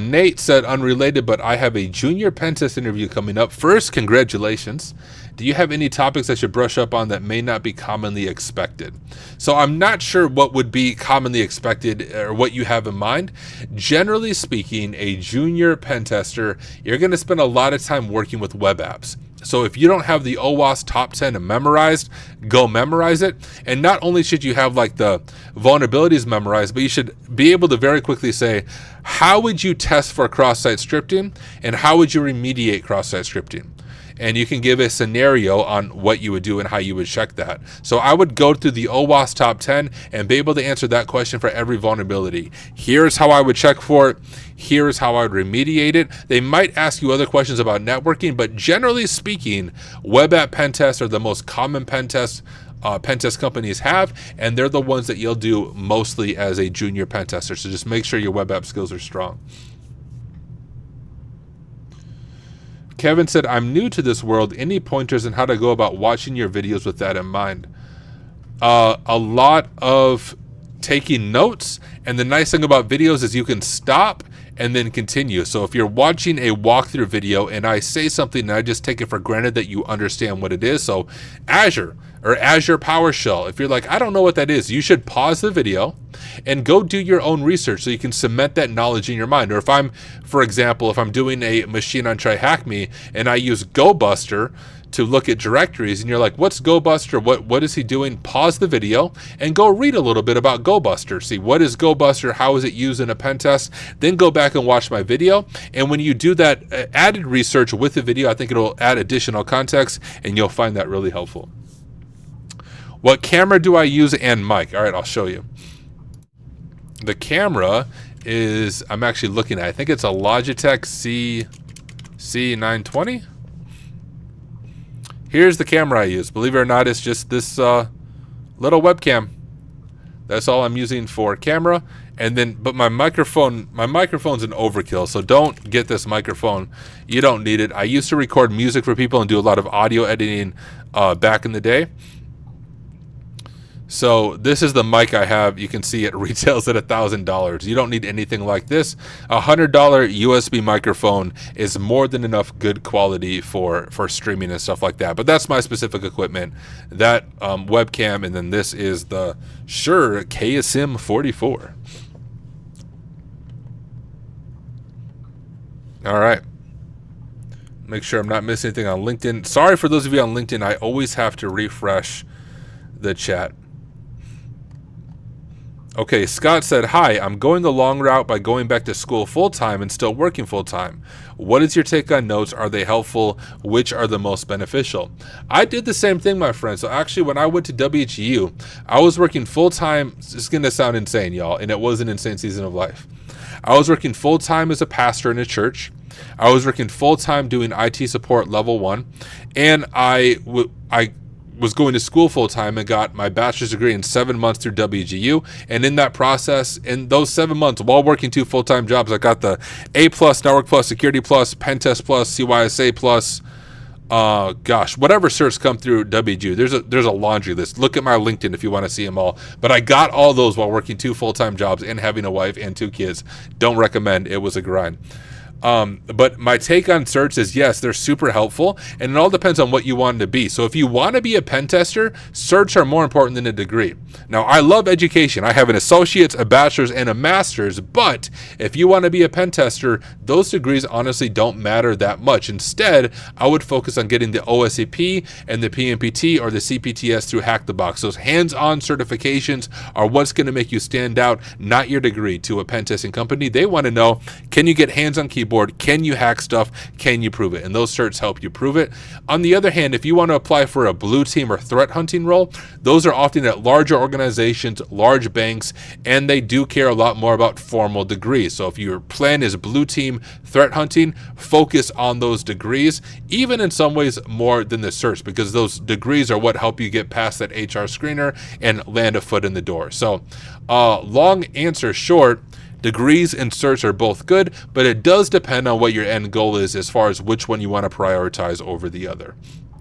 A: Nate said, unrelated, but I have a junior pen test interview coming up. First, congratulations. Do you have any topics I should brush up on that may not be commonly expected? So I'm not sure what would be commonly expected or what you have in mind. Generally speaking, a junior pen tester, you're going to spend a lot of time working with web apps. So if you don't have the OWASP top 10 memorized, go memorize it. And not only should you have like the vulnerabilities memorized, but you should be able to very quickly say, how would you test for cross-site scripting and how would you remediate cross-site scripting? And you can give a scenario on what you would do and how you would check that. So I would go through the OWASP top 10 and be able to answer that question for every vulnerability. Here's how I would check for it. Here's how I would remediate it. They might ask you other questions about networking, but generally speaking, web app pen tests are the most common pen test companies have, and they're the ones that you'll do mostly as a junior pen tester. So just make sure your web app skills are strong. Kevin said, I'm new to this world. Any pointers on how to go about watching your videos with that in mind? A lot of taking notes. And the nice thing about videos is you can stop and then continue. So if you're watching a walkthrough video and I say something and I just take it for granted that you understand what it is. So Azure or Azure PowerShell, if you're like, I don't know what that is, you should pause the video and go do your own research so you can cement that knowledge in your mind. Or if I'm, for example, if I'm doing a machine on TryHackMe and I use GoBuster to look at directories and you're like, what's GoBuster? What is he doing? Pause the video and go read a little bit about GoBuster. See, what is GoBuster? How is it used in a pen test? Then go back and watch my video. And when you do that added research with the video, I think it'll add additional context and you'll find that really helpful. What camera do I use and mic? All right, I'll show you. The camera is, I'm actually looking at, I think it's a Logitech C920. Here's the camera I use. Believe it or not, it's just this little webcam. That's all I'm using for camera. And then, but my microphone's an overkill, so don't get this microphone. You don't need it. I used to record music for people and do a lot of audio editing back in the day. So this is the mic I have. You can see it retails at $1,000. You don't need anything like this. $100 USB microphone is more than enough good quality for streaming and stuff like that. But that's my specific equipment. That webcam, and then this is the Shure KSM 44. All right. Make sure I'm not missing anything on LinkedIn. Sorry for those of you on LinkedIn. I always have to refresh the chat. Okay, Scott said, hi, I'm going the long route by going back to school full-time and still working full-time. What is your take on notes? Are they helpful? Which are the most beneficial? I did the same thing, my friend. So actually, when I went to WGU, I was working full-time. It's going to sound insane, y'all, and it was an insane season of life. I was working full-time as a pastor in a church. I was working full-time doing IT support level 1, and I was going to school full time and got my bachelor's degree in 7 months through WGU. And in that process, in those 7 months, while working 2 full-time jobs, I got the A+, Network Plus, Security Plus, Pen Test Plus, CYSA Plus, whatever certs come through WGU. There's a laundry list. Look at my LinkedIn if you want to see them all. But I got all those while working 2 full-time jobs and having a wife and 2 kids. Don't recommend. It was a grind. But my take on certs is, yes, they're super helpful, and it all depends on what you want to be. So if you want to be a pen tester, certs are more important than a degree. Now, I love education. I have an associate's, a bachelor's, and a master's, but if you want to be a pen tester, those degrees honestly don't matter that much. Instead, I would focus on getting the OSCP and the PMPT or the CPTS through Hack the Box. Those hands-on certifications are what's going to make you stand out, not your degree, to a pen testing company. They want to know, can you get hands on keyboard? Can you hack stuff? Can you prove it? And those certs help you prove it. On the other hand, if you want to apply for a blue team or threat hunting role, those are often at larger organizations, large banks, and they do care a lot more about formal degrees. So if your plan is blue team threat hunting, focus on those degrees, even in some ways more than the certs, because those degrees are what help you get past that HR screener and land a foot in the door. So long answer short, degrees and certs are both good, but it does depend on what your end goal is as far as which one you want to prioritize over the other.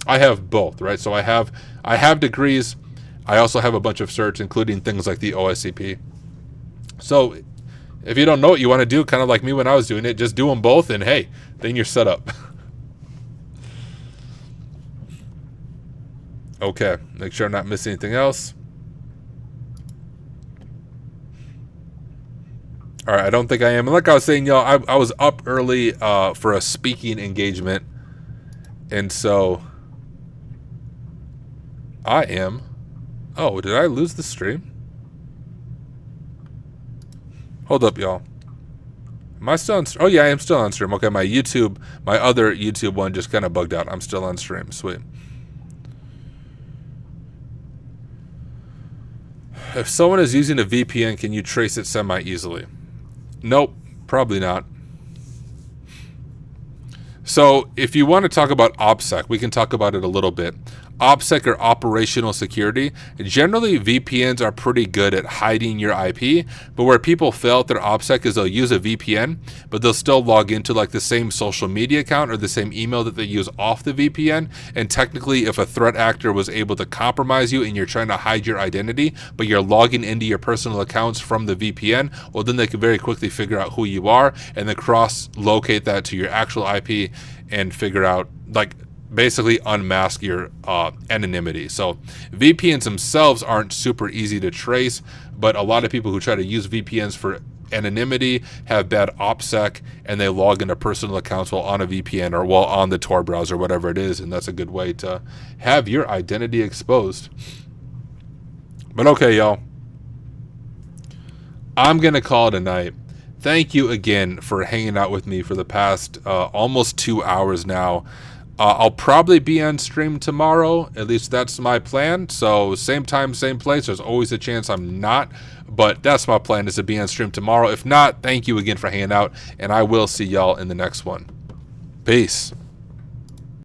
A: I have both, right? So I have degrees. I also have a bunch of certs, including things like the OSCP. So if you don't know what you want to do, kind of like me when I was doing it, just do them both, and hey, then you're set up. Okay, make sure I'm not missing anything else. All right, I don't think I am. And like I was saying, y'all, I was up early for a speaking engagement. And so I am. Oh, did I lose the stream? Hold up, y'all. Am I still on stream? Oh, yeah, I am still on stream. Okay, my other YouTube one just kind of bugged out. I'm still on stream. Sweet. If someone is using a VPN, can you trace it semi-easily? Nope, probably not. So if you want to talk about OPSEC, we can talk about it a little bit. OPSEC or operational security, generally VPNs are pretty good at hiding your IP, but where people fail at their OPSEC is they'll use a VPN, but they'll still log into like the same social media account or the same email that they use off the VPN. And technically, if a threat actor was able to compromise you and you're trying to hide your identity, but you're logging into your personal accounts from the VPN, well, then they can very quickly figure out who you are and then cross-locate that to your actual IP and figure out, like, basically unmask your anonymity. So VPNs themselves aren't super easy to trace, but a lot of people who try to use VPNs for anonymity have bad OPSEC, and they log into personal accounts while on a VPN or while on the Tor browser, whatever it is, and that's a good way to have your identity exposed. But okay, y'all, I'm gonna call it a night. Thank you again for hanging out with me for the past almost 2 hours now. I'll probably be on stream tomorrow. At least that's my plan. So same time, same place. There's always a chance I'm not, but that's my plan, is to be on stream tomorrow. If not, thank you again for hanging out, and I will see y'all in the next one. Peace.